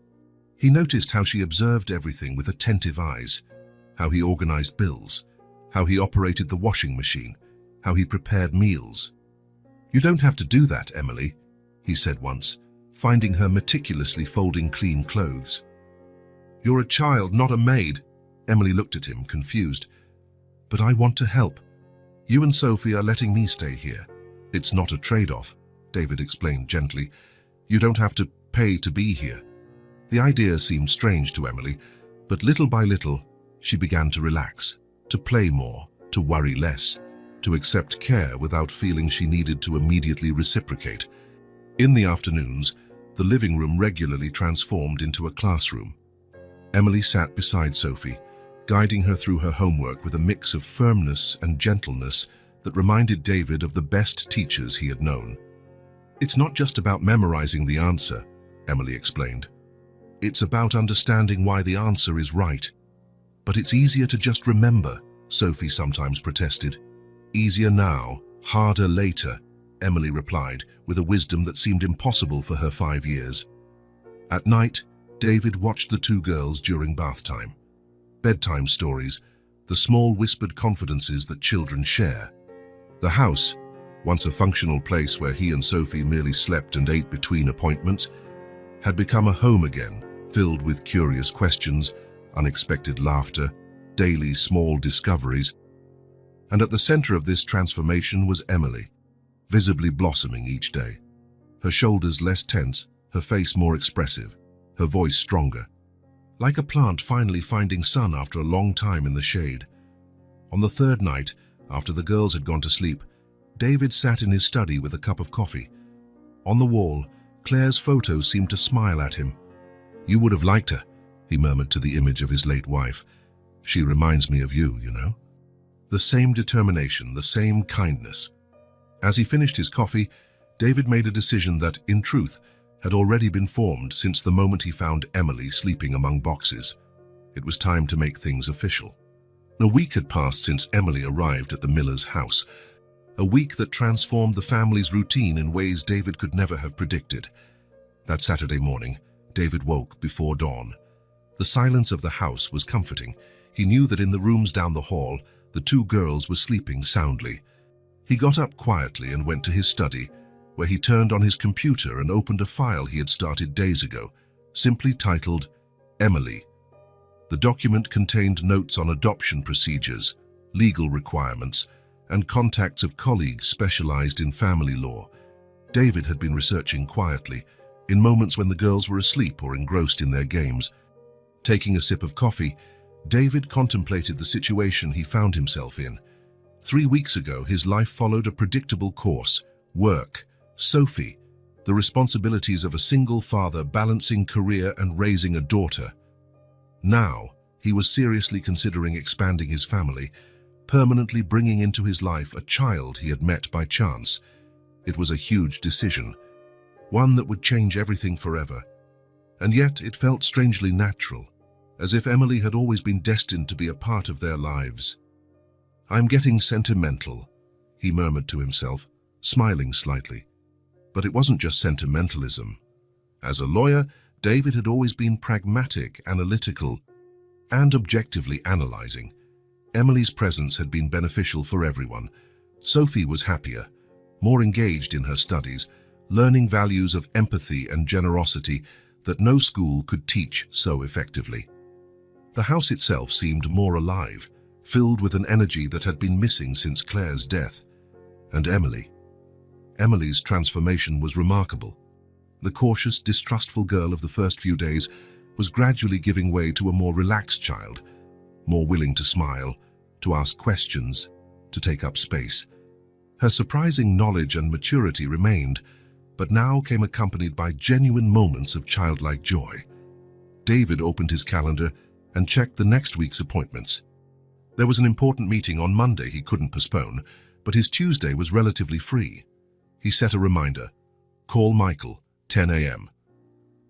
He noticed how she observed everything with attentive eyes, how he organized bills, how he operated the washing machine, how he prepared meals. "You don't have to do that, Emily," he said once, finding her meticulously folding clean clothes. "You're a child, not a maid." Emily looked at him, confused. "But I want to help. You and Sophie are letting me stay here. It's not a trade-off," David explained gently. "You don't have to pay to be here." The idea seemed strange to Emily, but little by little, she began to relax, to play more, to worry less, to accept care without feeling she needed to immediately reciprocate. In the afternoons, the living room regularly transformed into a classroom. Emily sat beside Sophie, guiding her through her homework with a mix of firmness and gentleness that reminded David of the best teachers he had known. "It's not just about memorizing the answer," Emily explained. "It's about understanding why the answer is right." "But it's easier to just remember," Sophie sometimes protested. "Easier now, harder later," Emily replied, with a wisdom that seemed impossible for her 5 years. At night, David watched the two girls during bath time. Bedtime stories, the small whispered confidences that children share. The house, once a functional place where he and Sophie merely slept and ate between appointments, had become a home again, filled with curious questions, unexpected laughter, daily small discoveries. And at the center of this transformation was Emily, visibly blossoming each day. Her shoulders less tense, her face more expressive, her voice stronger. Like a plant finally finding sun after a long time in the shade. On the third night, after the girls had gone to sleep, David sat in his study with a cup of coffee. On the wall, Claire's photo seemed to smile at him. "You would have liked her," he murmured to the image of his late wife. "She reminds me of you, you know." The same determination, the same kindness. As he finished his coffee, David made a decision that, in truth, had already been formed since the moment he found Emily sleeping among boxes. It was time to make things official. A week had passed since Emily arrived at the Miller's house. A week that transformed the family's routine in ways David could never have predicted. That Saturday morning, David woke before dawn. The silence of the house was comforting. He knew that in the rooms down the hall, the two girls were sleeping soundly. He got up quietly and went to his study, where he turned on his computer and opened a file he had started days ago, simply titled Emily. The document contained notes on adoption procedures, legal requirements, and contacts of colleagues specialized in family law. David had been researching quietly, in moments when the girls were asleep or engrossed in their games. Taking a sip of coffee, David contemplated the situation he found himself in. 3 weeks ago, his life followed a predictable course: work, Sophie, the responsibilities of a single father balancing career and raising a daughter. Now, he was seriously considering expanding his family, permanently bringing into his life a child he had met by chance. It was a huge decision, one that would change everything forever. And yet it felt strangely natural, as if Emily had always been destined to be a part of their lives. "I'm getting sentimental," he murmured to himself, smiling slightly. But it wasn't just sentimentalism. As a lawyer, David had always been pragmatic, analytical, and objectively analyzing. Emily's presence had been beneficial for everyone. Sophie was happier, more engaged in her studies, learning values of empathy and generosity that no school could teach so effectively. The house itself seemed more alive, filled with an energy that had been missing since Claire's death. And Emily's transformation was remarkable. The cautious, distrustful girl of the first few days was gradually giving way to a more relaxed child, more willing to smile, to ask questions, to take up space. Her surprising knowledge and maturity remained, but now came accompanied by genuine moments of childlike joy. David opened his calendar and checked the next week's appointments. There was an important meeting on Monday he couldn't postpone, but his Tuesday was relatively free. He set a reminder, Call Michael, 10 a.m.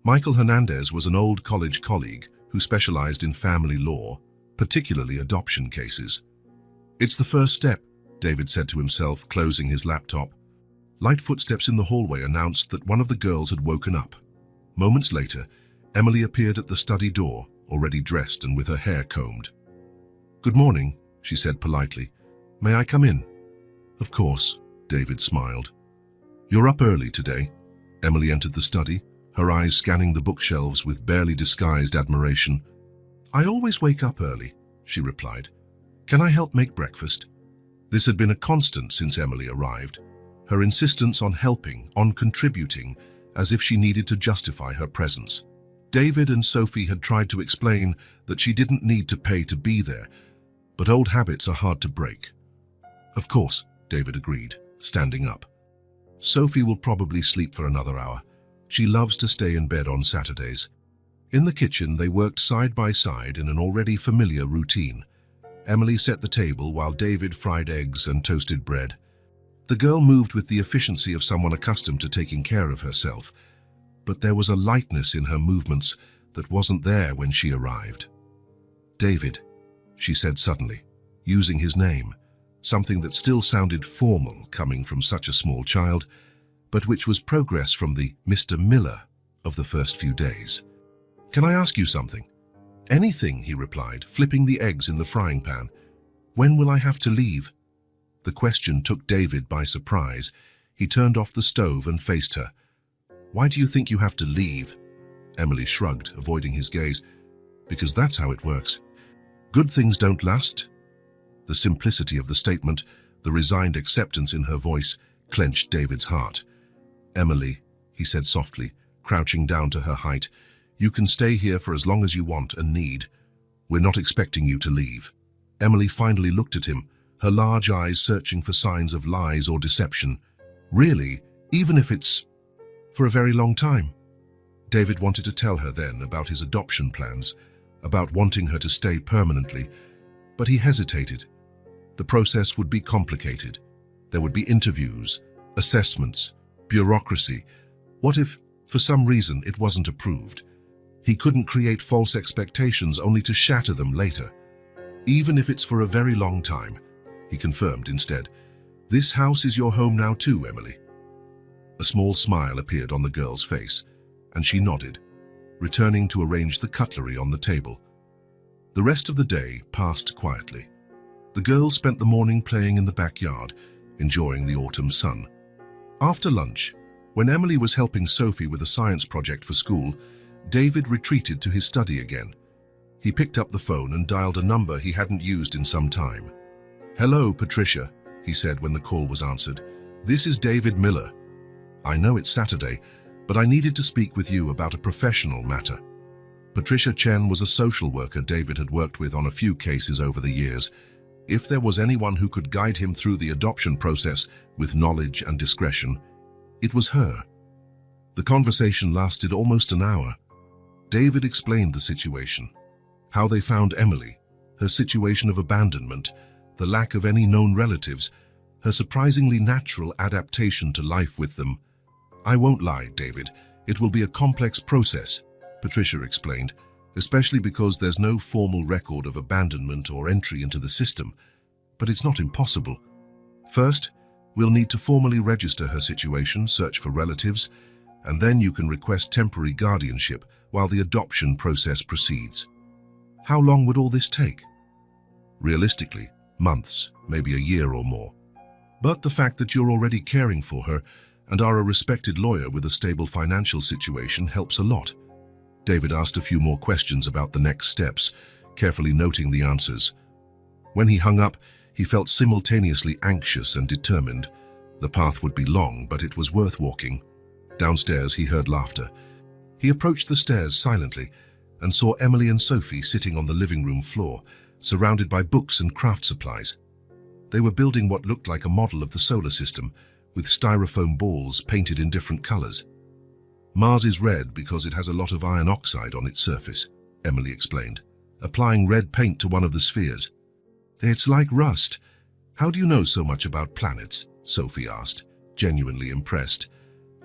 Michael Hernandez was an old college colleague who specialized in family law, particularly adoption cases. It's the first step, David said to himself, closing his laptop. Light footsteps in the hallway announced that one of the girls had woken up. Moments later, Emily appeared at the study door, already dressed and with her hair combed. "Good morning," she said politely. "May I come in?" "Of course," David smiled. "You're up early today." Emily entered the study, her eyes scanning the bookshelves with barely disguised admiration. "I always wake up early," she replied. "Can I help make breakfast?" This had been a constant since Emily arrived, her insistence on helping, on contributing, as if she needed to justify her presence. David and Sophie had tried to explain that she didn't need to pay to be there, but old habits are hard to break. "Of course," David agreed, standing up. "Sophie will probably sleep for another hour. She loves to stay in bed on Saturdays." In the kitchen, they worked side by side in an already familiar routine. Emily set the table while David fried eggs and toasted bread. The girl moved with the efficiency of someone accustomed to taking care of herself, but there was a lightness in her movements that wasn't there when she arrived. "David," she said suddenly, using his name, something that still sounded formal coming from such a small child, but which was progress from the Mr. Miller of the first few days. "Can I ask you something?" "Anything," he replied, flipping the eggs in the frying pan. "When will I have to leave?" The question took David by surprise. He turned off the stove and faced her. "Why do you think you have to leave?" Emily shrugged, avoiding his gaze. "Because that's how it works. Good things don't last." The simplicity of the statement, the resigned acceptance in her voice, clenched David's heart. "Emily," he said softly, crouching down to her height, "you can stay here for as long as you want and need. We're not expecting you to leave." Emily finally looked at him, her large eyes searching for signs of lies or deception. "Really? Even if it's for a very long time?" David wanted to tell her then about his adoption plans, about wanting her to stay permanently, but he hesitated. The process would be complicated. There would be interviews, assessments, bureaucracy. What if, for some reason, it wasn't approved? He couldn't create false expectations only to shatter them later. "Even if it's for a very long time," he confirmed instead. "This house is your home now too, Emily." A small smile appeared on the girl's face, and she nodded, returning to arrange the cutlery on the table. The rest of the day passed quietly. The girls spent the morning playing in the backyard, enjoying the autumn sun. After lunch, when Emily was helping Sophie with a science project for school, David retreated to his study again. He picked up the phone and dialed a number he hadn't used in some time. "Hello, Patricia," he said when the call was answered. "This is David Miller. I know it's Saturday, but I needed to speak with you about a professional matter." Patricia Chen was a social worker David had worked with on a few cases over the years. If there was anyone who could guide him through the adoption process with knowledge and discretion, it was her. The conversation lasted almost an hour. David explained the situation, how they found Emily, her situation of abandonment, the lack of any known relatives, her surprisingly natural adaptation to life with them. "I won't lie, David, it will be a complex process," Patricia explained, "especially because there's no formal record of abandonment or entry into the system. But it's not impossible. First, we'll need to formally register her situation, search for relatives, and then you can request temporary guardianship while the adoption process proceeds." "How long would all this take?" "Realistically, months, maybe a year or more. But the fact that you're already caring for her and are a respected lawyer with a stable financial situation helps a lot." David asked a few more questions about the next steps, carefully noting the answers. When he hung up, he felt simultaneously anxious and determined. The path would be long, but it was worth walking. Downstairs, he heard laughter. He approached the stairs silently and saw Emily and Sophie sitting on the living room floor, surrounded by books and craft supplies. They were building what looked like a model of the solar system, with styrofoam balls painted in different colors. "Mars is red because it has a lot of iron oxide on its surface," Emily explained, applying red paint to one of the spheres. "It's like rust. How do you know so much about planets?" Sophie asked, genuinely impressed.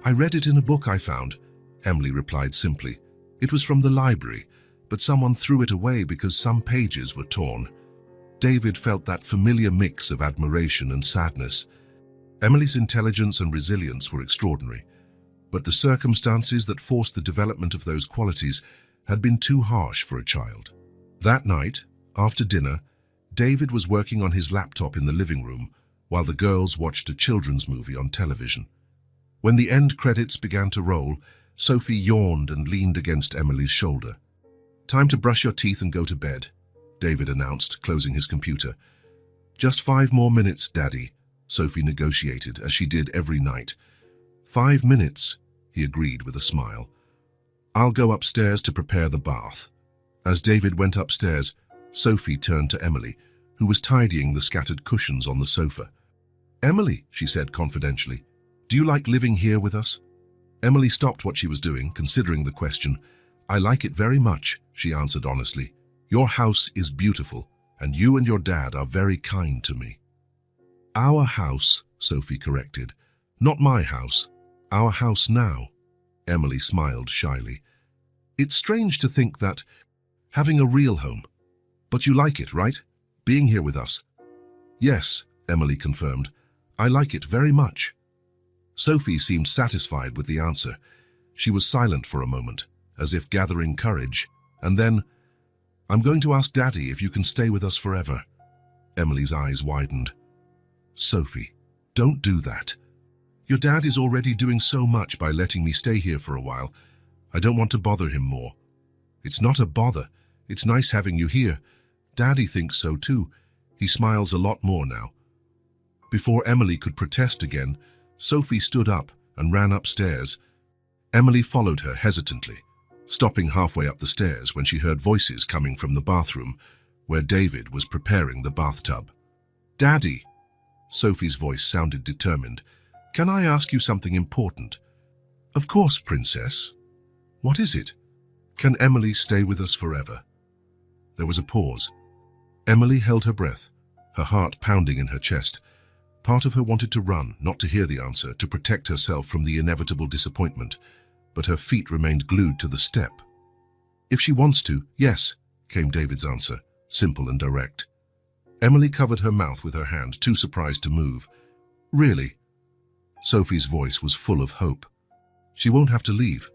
I read it in a book I found, Emily replied simply. It was from the library, but someone threw it away because some pages were torn. David felt that familiar mix of admiration and sadness. Emily's intelligence and resilience were extraordinary, but the circumstances that forced the development of those qualities had been too harsh for a child. That night, after dinner, David was working on his laptop in the living room while the girls watched a children's movie on television. When the end credits began to roll, Sophie yawned and leaned against Emily's shoulder. "Time to brush your teeth and go to bed," David announced, closing his computer. "Just 5 more minutes, Daddy," Sophie negotiated, as she did every night. 5 minutes, he agreed with a smile. "I'll go upstairs to prepare the bath." As David went upstairs, Sophie turned to Emily, who was tidying the scattered cushions on the sofa. "Emily," she said confidentially, "do you like living here with us?" Emily stopped what she was doing, considering the question. "I like it very much," she answered honestly. "Your house is beautiful, and you and your dad are very kind to me." "Our house," Sophie corrected. "Not my house. Our house now." Emily smiled shyly. "It's strange to think that, having a real home. But you like it, right? Being here with us?" "Yes," Emily confirmed. "I like it very much." Sophie seemed satisfied with the answer. She was silent for a moment, as if gathering courage, and then, "I'm going to ask Daddy if you can stay with us forever." Emily's eyes widened. "Sophie, don't do that. Your dad is already doing so much by letting me stay here for a while. I don't want to bother him more." "It's not a bother. It's nice having you here. Daddy thinks so too. He smiles a lot more now." Before Emily could protest again, Sophie stood up and ran upstairs. Emily followed her hesitantly, stopping halfway up the stairs when she heard voices coming from the bathroom, where David was preparing the bathtub. "Daddy," Sophie's voice sounded determined, "can I ask you something important?" "Of course, Princess. What is it? Can Emily stay with us forever?" There was a pause. Emily held her breath, her heart pounding in her chest. Part of her wanted to run, not to hear the answer, to protect herself from the inevitable disappointment, but her feet remained glued to the step. "If she wants to, yes," came David's answer, simple and direct. Emily covered her mouth with her hand, too surprised to move. "Really?" Sophie's voice was full of hope. "She won't have to leave."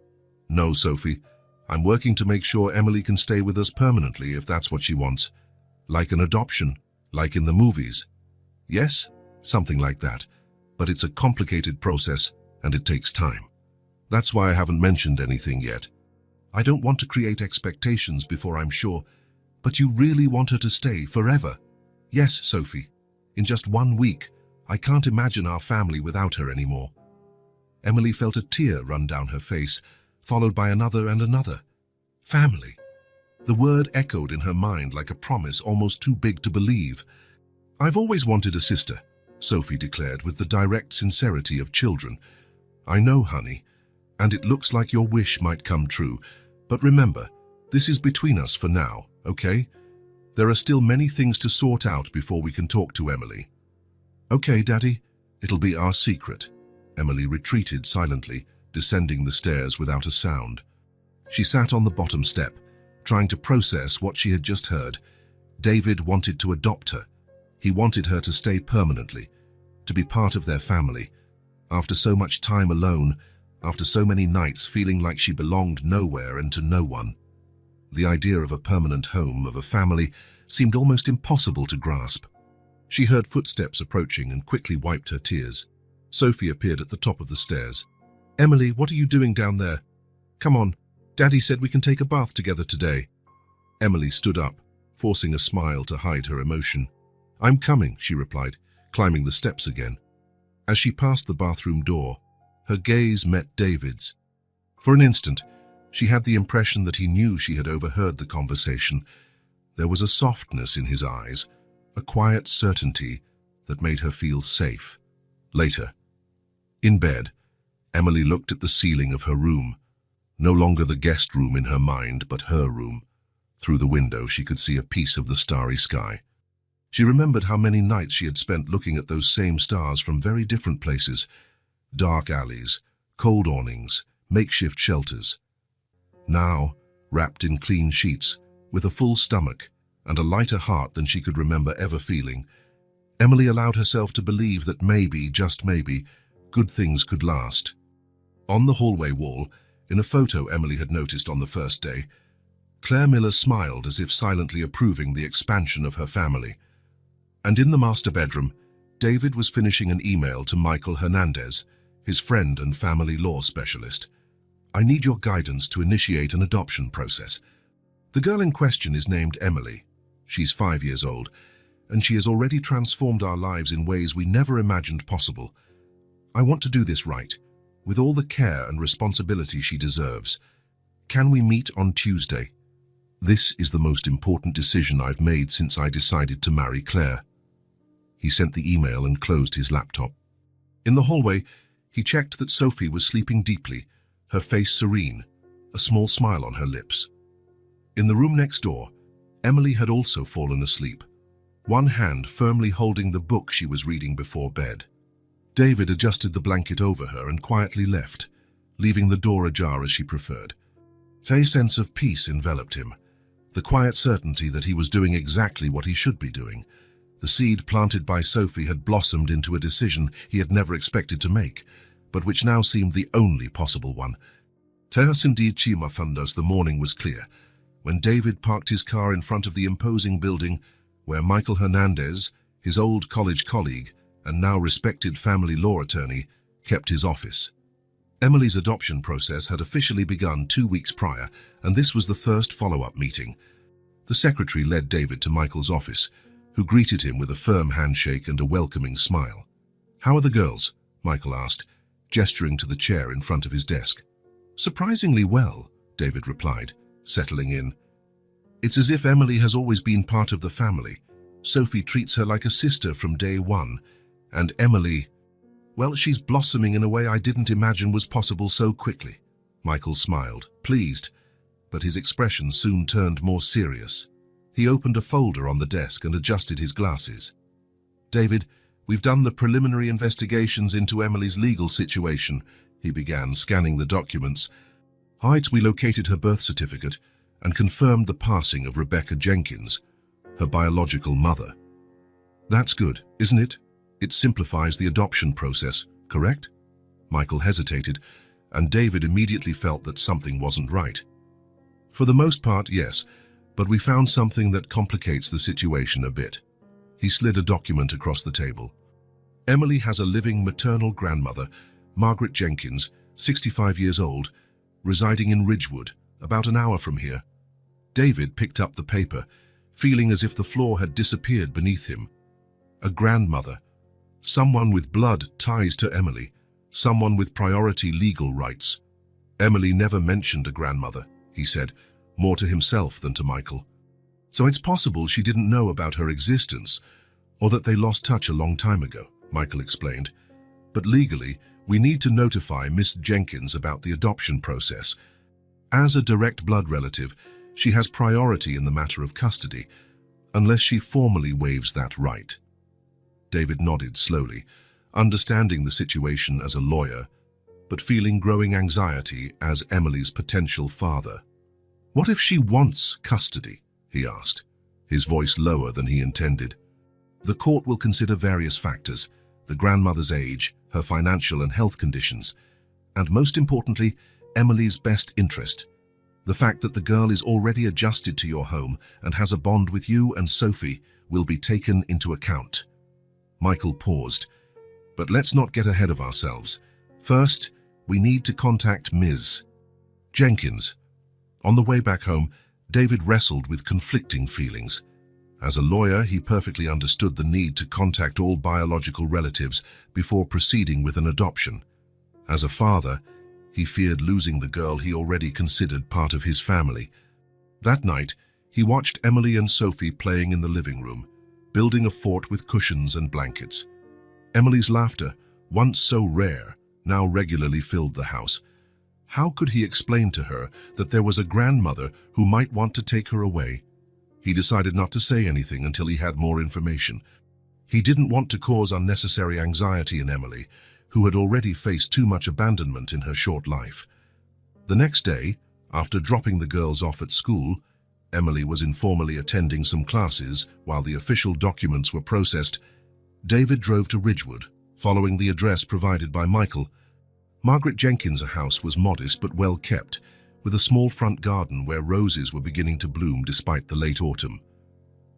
"No, Sophie. I'm working to make sure Emily can stay with us permanently if that's what she wants. Like an adoption, like in the movies." "Yes, something like that. But it's a complicated process, and it takes time. That's why I haven't mentioned anything yet. I don't want to create expectations before I'm sure. But you really want her to stay forever?" "Yes, Sophie. In just 1 week. I can't imagine our family without her anymore." Emily felt a tear run down her face, followed by another and another. Family. The word echoed in her mind like a promise almost too big to believe. "I've always wanted a sister," Sophie declared with the direct sincerity of children. "I know, honey, and it looks like your wish might come true. But remember, this is between us for now, okay? There are still many things to sort out before we can talk to Emily." "Okay, Daddy, it'll be our secret." Emily retreated silently, descending the stairs without a sound. She sat on the bottom step, trying to process what she had just heard. David wanted to adopt her. He wanted her to stay permanently, to be part of their family. After so much time alone, after so many nights feeling like she belonged nowhere and to no one, the idea of a permanent home, of a family, seemed almost impossible to grasp. She heard footsteps approaching and quickly wiped her tears. Sophie appeared at the top of the stairs. "Emily, what are you doing down there? Come on, Daddy said we can take a bath together today." Emily stood up, forcing a smile to hide her emotion. "I'm coming," she replied, climbing the steps again. As she passed the bathroom door, her gaze met David's. For an instant, she had the impression that he knew she had overheard the conversation. There was a softness in his eyes, a quiet certainty that made her feel safe. Later, in bed, Emily looked at the ceiling of her room. No longer the guest room in her mind, but her room. Through the window, she could see a piece of the starry sky. She remembered how many nights she had spent looking at those same stars from very different places. Dark alleys, cold awnings, makeshift shelters. Now, wrapped in clean sheets, with a full stomach and a lighter heart than she could remember ever feeling, Emily allowed herself to believe that maybe, just maybe, good things could last. On the hallway wall, in a photo Emily had noticed on the first day, Claire Miller smiled as if silently approving the expansion of her family. And in the master bedroom, David was finishing an email to Michael Hernandez, his friend and family law specialist. "I need your guidance to initiate an adoption process. The girl in question is named Emily. She's 5 years old, and she has already transformed our lives in ways we never imagined possible. I want to do this right, with all the care and responsibility she deserves. Can we meet on Tuesday? This is the most important decision I've made since I decided to marry Claire." He sent the email and closed his laptop. In the hallway, he checked that Sophie was sleeping deeply, her face serene, a small smile on her lips. In the room next door, Emily had also fallen asleep, one hand firmly holding the book she was reading before bed. David adjusted the blanket over her and quietly left, leaving the door ajar as she preferred. A sense of peace enveloped him, the quiet certainty that he was doing exactly what he should be doing. The seed planted by Sophie had blossomed into a decision he had never expected to make, but which now seemed the only possible one. The morning was clear, when David parked his car in front of the imposing building where Michael Hernandez, his old college colleague and now respected family law attorney, kept his office. Emily's adoption process had officially begun 2 weeks prior, and this was the first follow-up meeting. The secretary led David to Michael's office, who greeted him with a firm handshake and a welcoming smile. "How are the girls?" Michael asked, gesturing to the chair in front of his desk. "Surprisingly well," David replied, settling in. "It's as if Emily has always been part of the family. Sophie treats her like a sister from day one, and Emily, well, she's blossoming in a way I didn't imagine was possible so quickly." Michael smiled, pleased, but his expression soon turned more serious. He opened a folder on the desk and adjusted his glasses. "David, we've done the preliminary investigations into Emily's legal situation," he began, scanning the documents. "We located her birth certificate and confirmed the passing of Rebecca Jenkins, her biological mother." "That's good, isn't it? It simplifies the adoption process, correct?" Michael hesitated, and David immediately felt that something wasn't right. "For the most part, yes, but we found something that complicates the situation a bit." He slid a document across the table. "Emily has a living maternal grandmother, Margaret Jenkins, 65 years old, residing in Ridgewood, about an hour from here." David picked up the paper, feeling as if the floor had disappeared beneath him. A grandmother. Someone with blood ties to Emily. Someone with priority legal rights. "Emily never mentioned a grandmother," he said, more to himself than to Michael. "So it's possible she didn't know about her existence, or that they lost touch a long time ago," Michael explained. "But legally, we need to notify Miss Jenkins about the adoption process. As a direct blood relative, she has priority in the matter of custody, unless she formally waives that right." David nodded slowly, understanding the situation as a lawyer, but feeling growing anxiety as Emily's potential father. "What if she wants custody?" he asked, his voice lower than he intended. "The court will consider various factors, the grandmother's age, her financial and health conditions, and most importantly, Emily's best interest. The fact that the girl is already adjusted to your home and has a bond with you and Sophie will be taken into account." Michael paused. "But let's not get ahead of ourselves. First, we need to contact Ms. Jenkins." On the way back home, David wrestled with conflicting feelings. As a lawyer, he perfectly understood the need to contact all biological relatives before proceeding with an adoption. As a father, he feared losing the girl he already considered part of his family. That night, he watched Emily and Sophie playing in the living room, building a fort with cushions and blankets. Emily's laughter, once so rare, now regularly filled the house. How could he explain to her that there was a grandmother who might want to take her away? He decided not to say anything until he had more information. He didn't want to cause unnecessary anxiety in Emily, who had already faced too much abandonment in her short life. The next day, after dropping the girls off at school, Emily was informally attending some classes while the official documents were processed. David drove to Ridgewood, following the address provided by Michael. Margaret Jenkins' house was modest but well kept, with a small front garden where roses were beginning to bloom despite the late autumn.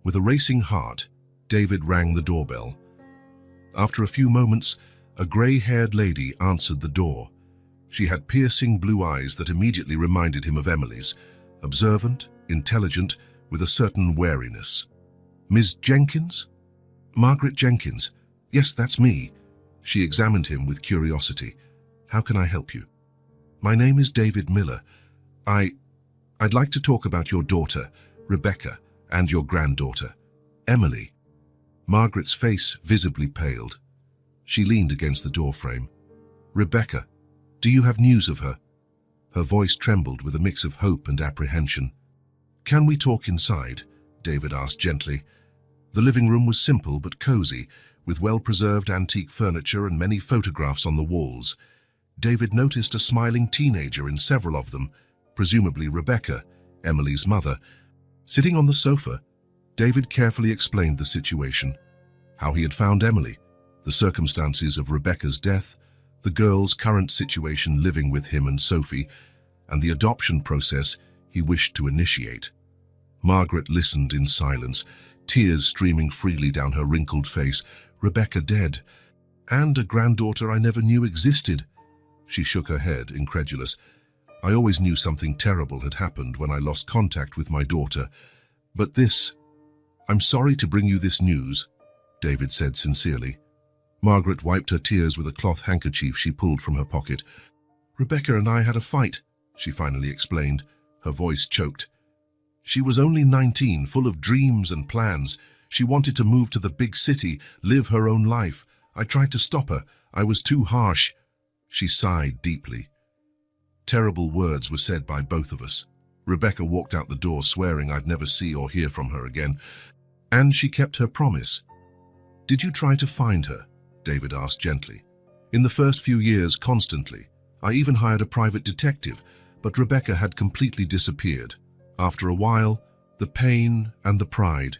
With a racing heart, David rang the doorbell. After a few moments, a grey-haired lady answered the door. She had piercing blue eyes that immediately reminded him of Emily's, observant, intelligent, with a certain wariness. "Ms. Jenkins?" "Margaret Jenkins. Yes, that's me." She examined him with curiosity. "How can I help you?" "My name is David Miller. I'd like to talk about your daughter, Rebecca, and your granddaughter, Emily." Margaret's face visibly paled. She leaned against the doorframe. "Rebecca, do you have news of her?" Her voice trembled with a mix of hope and apprehension. "Can we talk inside?" David asked gently. The living room was simple but cozy, with well-preserved antique furniture and many photographs on the walls. David noticed a smiling teenager in several of them, presumably Rebecca, Emily's mother. Sitting on the sofa, David carefully explained the situation, how he had found Emily, the circumstances of Rebecca's death, the girl's current situation living with him and Sophie, and the adoption process he wished to initiate. Margaret listened in silence, tears streaming freely down her wrinkled face. "Rebecca dead, and a granddaughter I never knew existed." She shook her head, incredulous. "I always knew something terrible had happened when I lost contact with my daughter. But this... I'm sorry to bring you this news," David said sincerely. Margaret wiped her tears with a cloth handkerchief she pulled from her pocket. "Rebecca and I had a fight," she finally explained, her voice choked. "She was only 19, full of dreams and plans. She wanted to move to the big city, live her own life. I tried to stop her. I was too harsh." She sighed deeply. Terrible words were said by both of us. Rebecca walked out the door swearing I'd never see or hear from her again. And she kept her promise. "Did you try to find her?" David asked gently. "In the first few years, constantly. I even hired a private detective, but Rebecca had completely disappeared. After a while, the pain and the pride."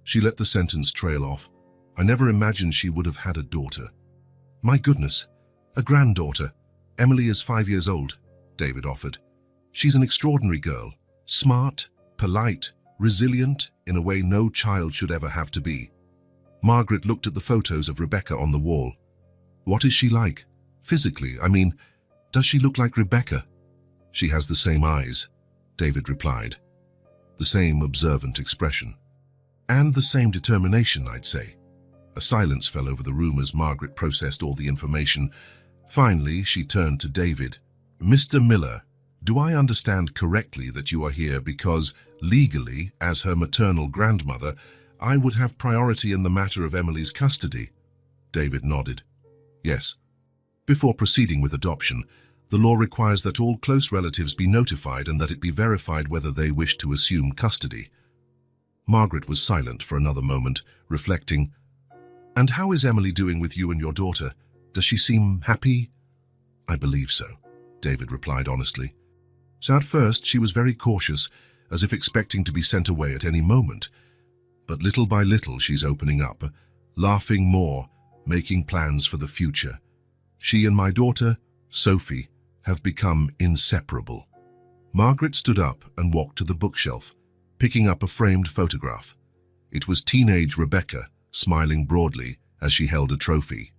She let the sentence trail off. "I never imagined she would have had a daughter." "My goodness, a granddaughter. Emily is 5 years old," David offered. "She's an extraordinary girl, smart, polite, resilient in a way no child should ever have to be." Margaret looked at the photos of Rebecca on the wall. "What is she like? Physically, I mean, does she look like Rebecca?" "She has the same eyes," David replied. "The same observant expression. And the same determination, I'd say." A silence fell over the room as Margaret processed all the information. Finally, she turned to David. "Mr. Miller, do I understand correctly that you are here because, legally, as her maternal grandmother, I would have priority in the matter of Emily's custody?" David nodded. "Yes. Before proceeding with adoption, the law requires that all close relatives be notified and that it be verified whether they wish to assume custody." Margaret was silent for another moment, reflecting. "And how is Emily doing with you and your daughter? Does she seem happy?" "I believe so," David replied honestly. "So at first she was very cautious, as if expecting to be sent away at any moment. But little by little she's opening up, laughing more, making plans for the future. She and my daughter, Sophie, have become inseparable." Margaret stood up and walked to the bookshelf, picking up a framed photograph. It was teenage Rebecca, smiling broadly as she held a trophy.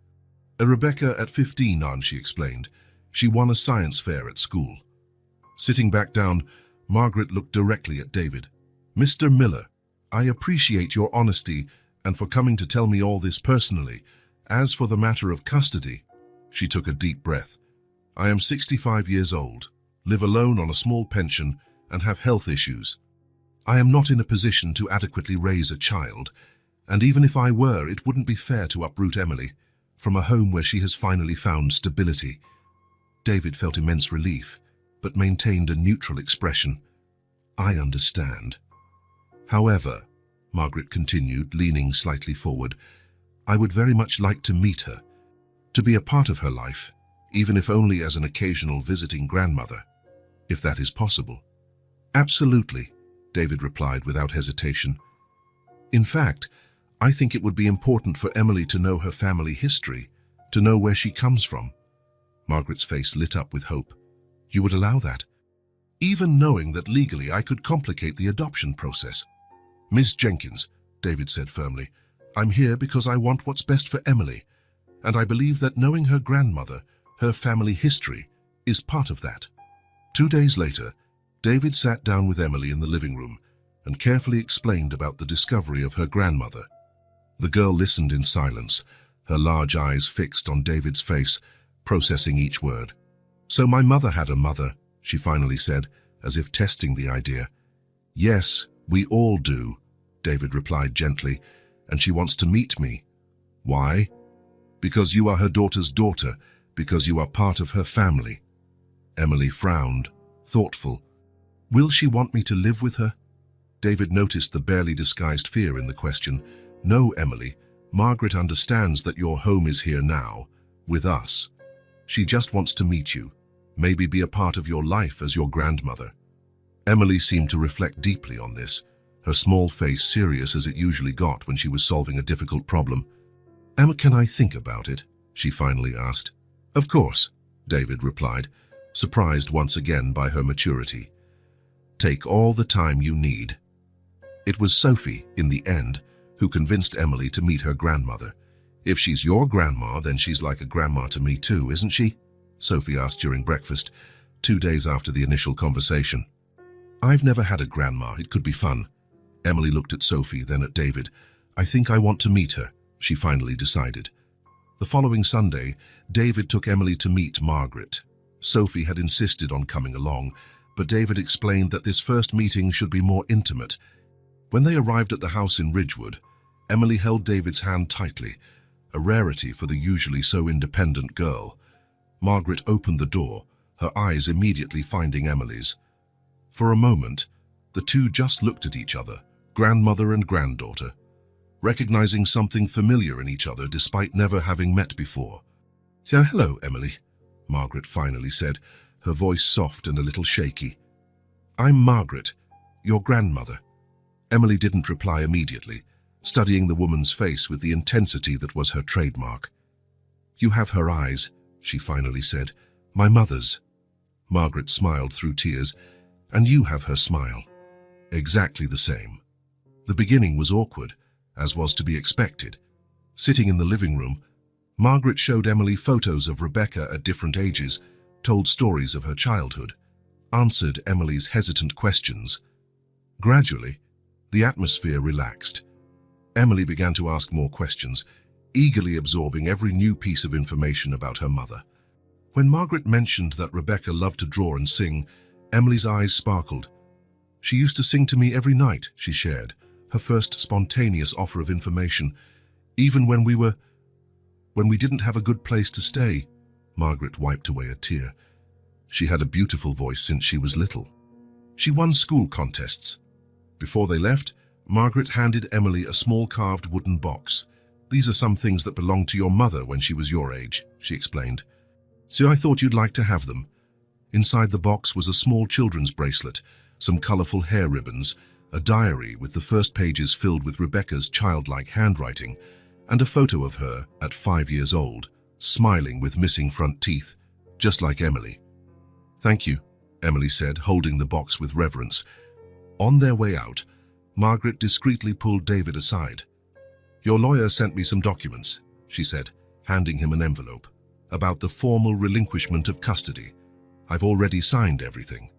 "A Rebecca at 15, Aunt," she explained. "She won a science fair at school." Sitting back down, Margaret looked directly at David. "Mr. Miller, I appreciate your honesty and for coming to tell me all this personally. As for the matter of custody," she took a deep breath. "I am 65 years old, live alone on a small pension, and have health issues. I am not in a position to adequately raise a child, and even if I were, it wouldn't be fair to uproot Emily from a home where she has finally found stability." David felt immense relief, but maintained a neutral expression. "I understand. However," Margaret continued, leaning slightly forward, "I would very much like to meet her, To be a part of her life, even if only as an occasional visiting grandmother, if that is possible. Absolutely, David replied without hesitation. In fact, I think it would be important for Emily to know her family history, to know where she comes from. Margaret's face lit up with hope. You would allow that? Even knowing that legally I could complicate the adoption process. Miss Jenkins, David said firmly, I'm here because I want what's best for Emily, and I believe that knowing her grandmother, her family history, is part of that. 2 days later, David sat down with Emily in the living room and carefully explained about the discovery of her grandmother. The girl listened in silence, her large eyes fixed on David's face, processing each word. So my mother had a mother, she finally said, as if testing the idea. Yes, we all do, David replied gently, and she wants to meet me. Why? Because you are her daughter's daughter, because you are part of her family. Emily frowned, thoughtful. Will she want me to live with her? David noticed the barely disguised fear in the question. No, Emily, Margaret understands that your home is here now, with us. She just wants to meet you, maybe be a part of your life as your grandmother. Emily seemed to reflect deeply on this, her small face serious as it usually got when she was solving a difficult problem. Emma, can I think about it? She finally asked. Of course, David replied, surprised once again by her maturity. Take all the time you need. It was Sophie, in the end, who convinced Emily to meet her grandmother. If she's your grandma, then she's like a grandma to me too, isn't she? Sophie asked during breakfast, 2 days after the initial conversation. I've never had a grandma, it could be fun. Emily looked at Sophie, then at David. I think I want to meet her, she finally decided. The following Sunday, David took Emily to meet Margaret. Sophie had insisted on coming along, but David explained that this first meeting should be more intimate. When they arrived at the house in Ridgewood, Emily held David's hand tightly, a rarity for the usually so independent girl. Margaret opened the door, her eyes immediately finding Emily's. For a moment, the two just looked at each other, grandmother and granddaughter, recognizing something familiar in each other despite never having met before. Hello, Emily, Margaret finally said, her voice soft and a little shaky. I'm Margaret, your grandmother. Emily didn't reply immediately, studying the woman's face with the intensity that was her trademark. You have her eyes, she finally said. My mother's. Margaret smiled through tears. And you have her smile. Exactly the same. The beginning was awkward, as was to be expected. Sitting in the living room, Margaret showed Emily photos of Rebecca at different ages, told stories of her childhood, answered Emily's hesitant questions. Gradually, the atmosphere relaxed. Emily began to ask more questions, eagerly absorbing every new piece of information about her mother. When Margaret mentioned that Rebecca loved to draw and sing, Emily's eyes sparkled. She used to sing to me every night, she shared, her first spontaneous offer of information, even when we didn't have a good place to stay. Margaret wiped away a tear. She had a beautiful voice since she was little. She won school contests. Before they left, Margaret handed Emily a small carved wooden box. These are some things that belonged to your mother when she was your age, she explained. So I thought you'd like to have them. Inside the box was a small children's bracelet, some colorful hair ribbons, a diary with the first pages filled with Rebecca's childlike handwriting, and a photo of her at 5 years old, smiling with missing front teeth, just like Emily. Thank you, Emily said, holding the box with reverence. On their way out, Margaret discreetly pulled David aside. Your lawyer sent me some documents, she said, handing him an envelope, about the formal relinquishment of custody. I've already signed everything.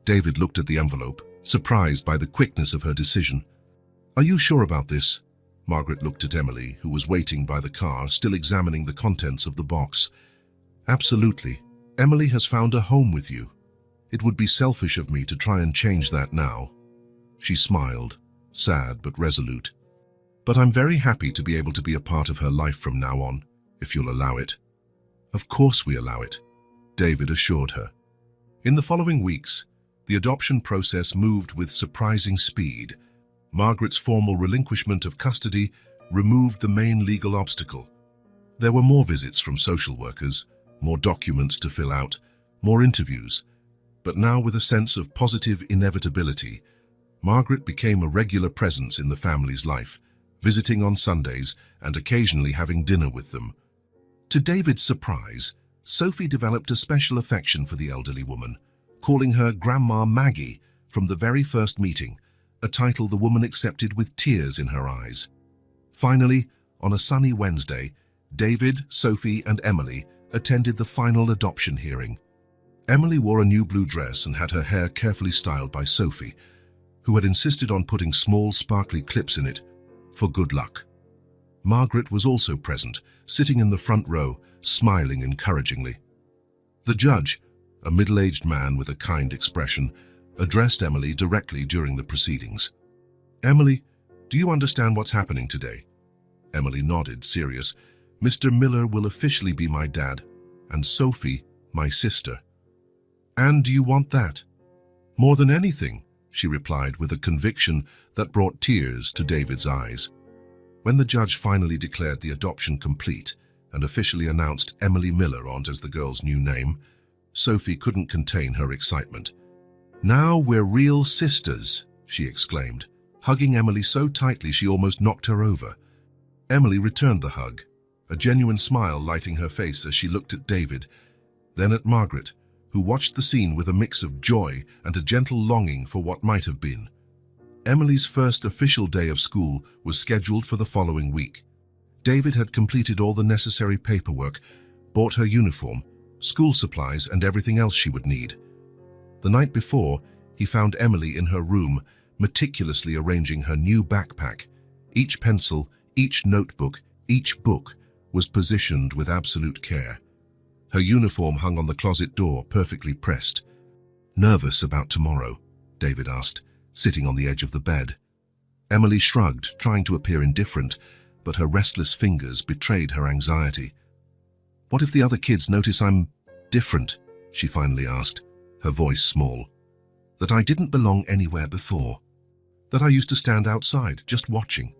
David looked at the envelope, surprised by the quickness of her decision. Are you sure about this? Margaret looked at Emily, who was waiting by the car, still examining the contents of the box. Absolutely. Emily has found a home with you. It would be selfish of me to try and change that now. She smiled, sad but resolute. But I'm very happy to be able to be a part of her life from now on, if you'll allow it. Of course we allow it, David assured her. In the following weeks, the adoption process moved with surprising speed. Margaret's formal relinquishment of custody removed the main legal obstacle. There were more visits from social workers, more documents to fill out, more interviews, but now with a sense of positive inevitability, Margaret became a regular presence in the family's life, visiting on Sundays and occasionally having dinner with them. To David's surprise, Sophie developed a special affection for the elderly woman, calling her Grandma Maggie from the very first meeting, a title the woman accepted with tears in her eyes. Finally, on a sunny Wednesday, David, Sophie, and Emily attended the final adoption hearing. Emily wore a new blue dress and had her hair carefully styled by Sophie, who had insisted on putting small, sparkly clips in it for good luck. Margaret was also present, sitting in the front row, smiling encouragingly. The judge, a middle-aged man with a kind expression, addressed Emily directly during the proceedings. "Emily, do you understand what's happening today?" Emily nodded, serious. "Mr. Miller will officially be my dad, and Sophie, my sister." "And do you want that?" "More than anything," she replied with a conviction that brought tears to David's eyes. When the judge finally declared the adoption complete and officially announced Emily Miller as the girl's new name, Sophie couldn't contain her excitement. "Now we're real sisters," she exclaimed, hugging Emily so tightly she almost knocked her over. Emily returned the hug, a genuine smile lighting her face as she looked at David, then at Margaret, who watched the scene with a mix of joy and a gentle longing for what might have been. Emily's first official day of school was scheduled for the following week. David had completed all the necessary paperwork, bought her uniform, school supplies, and everything else she would need. The night before, he found Emily in her room, meticulously arranging her new backpack. Each pencil, each notebook, each book was positioned with absolute care. Her uniform hung on the closet door, perfectly pressed. "Nervous about tomorrow?" David asked, sitting on the edge of the bed. Emily shrugged, trying to appear indifferent, but her restless fingers betrayed her anxiety. "What if the other kids notice I'm different?" she finally asked, her voice small. "That I didn't belong anywhere before. That I used to stand outside, just watching."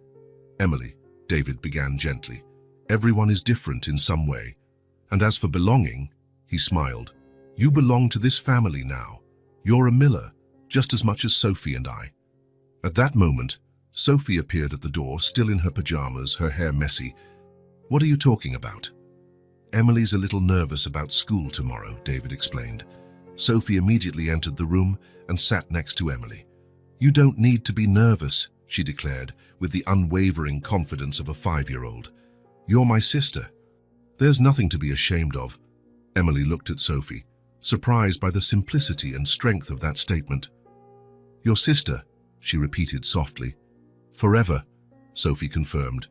"Emily," David began gently, "everyone is different in some way. And as for belonging," he smiled, "you belong to this family now. You're a Miller, just as much as Sophie and I." At that moment, Sophie appeared at the door, still in her pajamas, her hair messy. "What are you talking about?" "Emily's a little nervous about school tomorrow," David explained. Sophie immediately entered the room and sat next to Emily. "You don't need to be nervous," she declared, with the unwavering confidence of a 5-year-old. "You're my sister. There's nothing to be ashamed of." Emily looked at Sophie, surprised by the simplicity and strength of that statement. "Your sister," she repeated softly. "Forever," Sophie confirmed.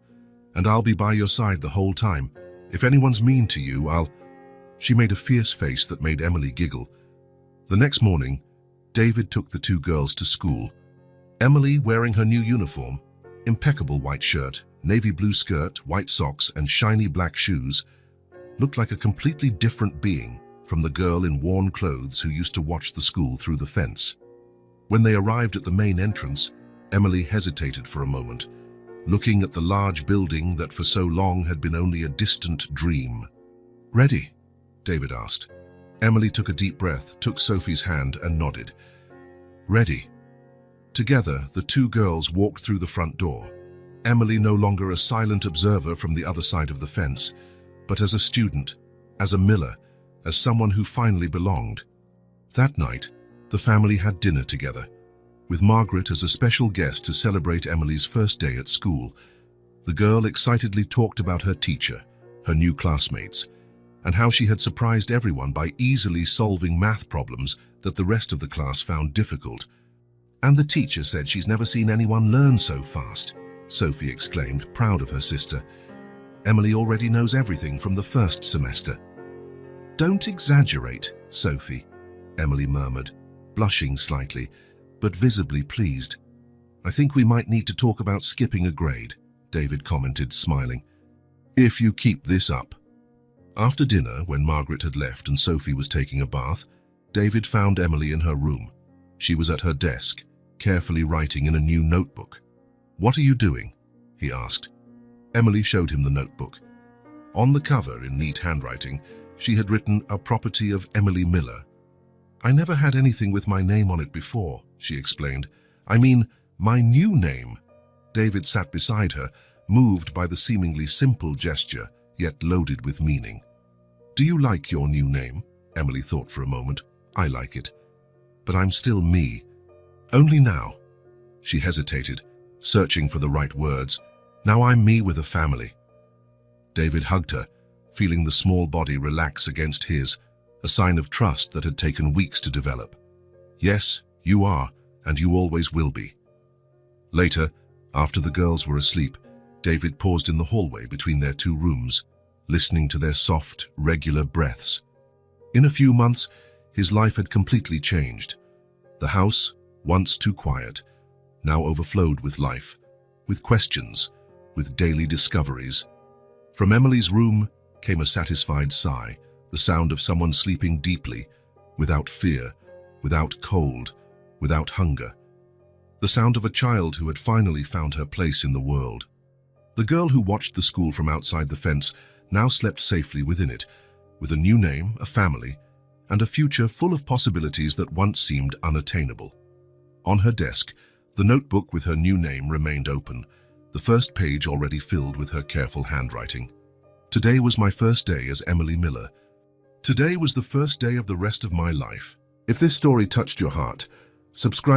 "And I'll be by your side the whole time. If anyone's mean to you, I'll—" She made a fierce face that made Emily giggle. The next morning, David took the two girls to school. Emily, wearing her new uniform, impeccable white shirt, navy blue skirt, white socks, and shiny black shoes, looked like a completely different being from the girl in worn clothes who used to watch the school through the fence. When they arrived at the main entrance, Emily hesitated for a moment, looking at the large building that for so long had been only a distant dream. "Ready?" David asked. Emily took a deep breath, took Sophie's hand, and nodded. "Ready." Together, the two girls walked through the front door, Emily no longer a silent observer from the other side of the fence, but as a student, as a Miller, as someone who finally belonged. That night, the family had dinner together, with Margaret as a special guest to celebrate Emily's first day at school. The girl excitedly talked about her teacher, her new classmates, and how she had surprised everyone by easily solving math problems that the rest of the class found difficult. "And the teacher said she's never seen anyone learn so fast," Sophie exclaimed, proud of her sister. "Emily already knows everything from the first semester." "Don't exaggerate, Sophie," Emily murmured, blushing slightly, but visibly pleased. "I think we might need to talk about skipping a grade," David commented, smiling. "If you keep this up." After dinner, when Margaret had left and Sophie was taking a bath, David found Emily in her room. She was at her desk, carefully writing in a new notebook. "What are you doing?" he asked. Emily showed him the notebook. On the cover, in neat handwriting, she had written "A property of Emily Miller." "I never had anything with my name on it before," she explained. "I mean, my new name." David sat beside her, moved by the seemingly simple gesture, yet loaded with meaning. "Do you like your new name?" Emily thought for a moment. "I like it. But I'm still me. Only now." She hesitated, searching for the right words. "Now I'm me with a family." David hugged her, feeling the small body relax against his, a sign of trust that had taken weeks to develop. "Yes, you are, and you always will be." Later, after the girls were asleep, David paused in the hallway between their two rooms, listening to their soft, regular breaths. In a few months, his life had completely changed. The house, once too quiet, now overflowed with life, with questions, with daily discoveries. From Emily's room came a satisfied sigh, the sound of someone sleeping deeply, without fear, without cold, without hunger. The sound of a child who had finally found her place in the world. The girl who watched the school from outside the fence now slept safely within it, with a new name, a family, and a future full of possibilities that once seemed unattainable. On her desk, the notebook with her new name remained open, the first page already filled with her careful handwriting. "Today was my first day as Emily Miller. Today was the first day of the rest of my life." If this story touched your heart, subscribe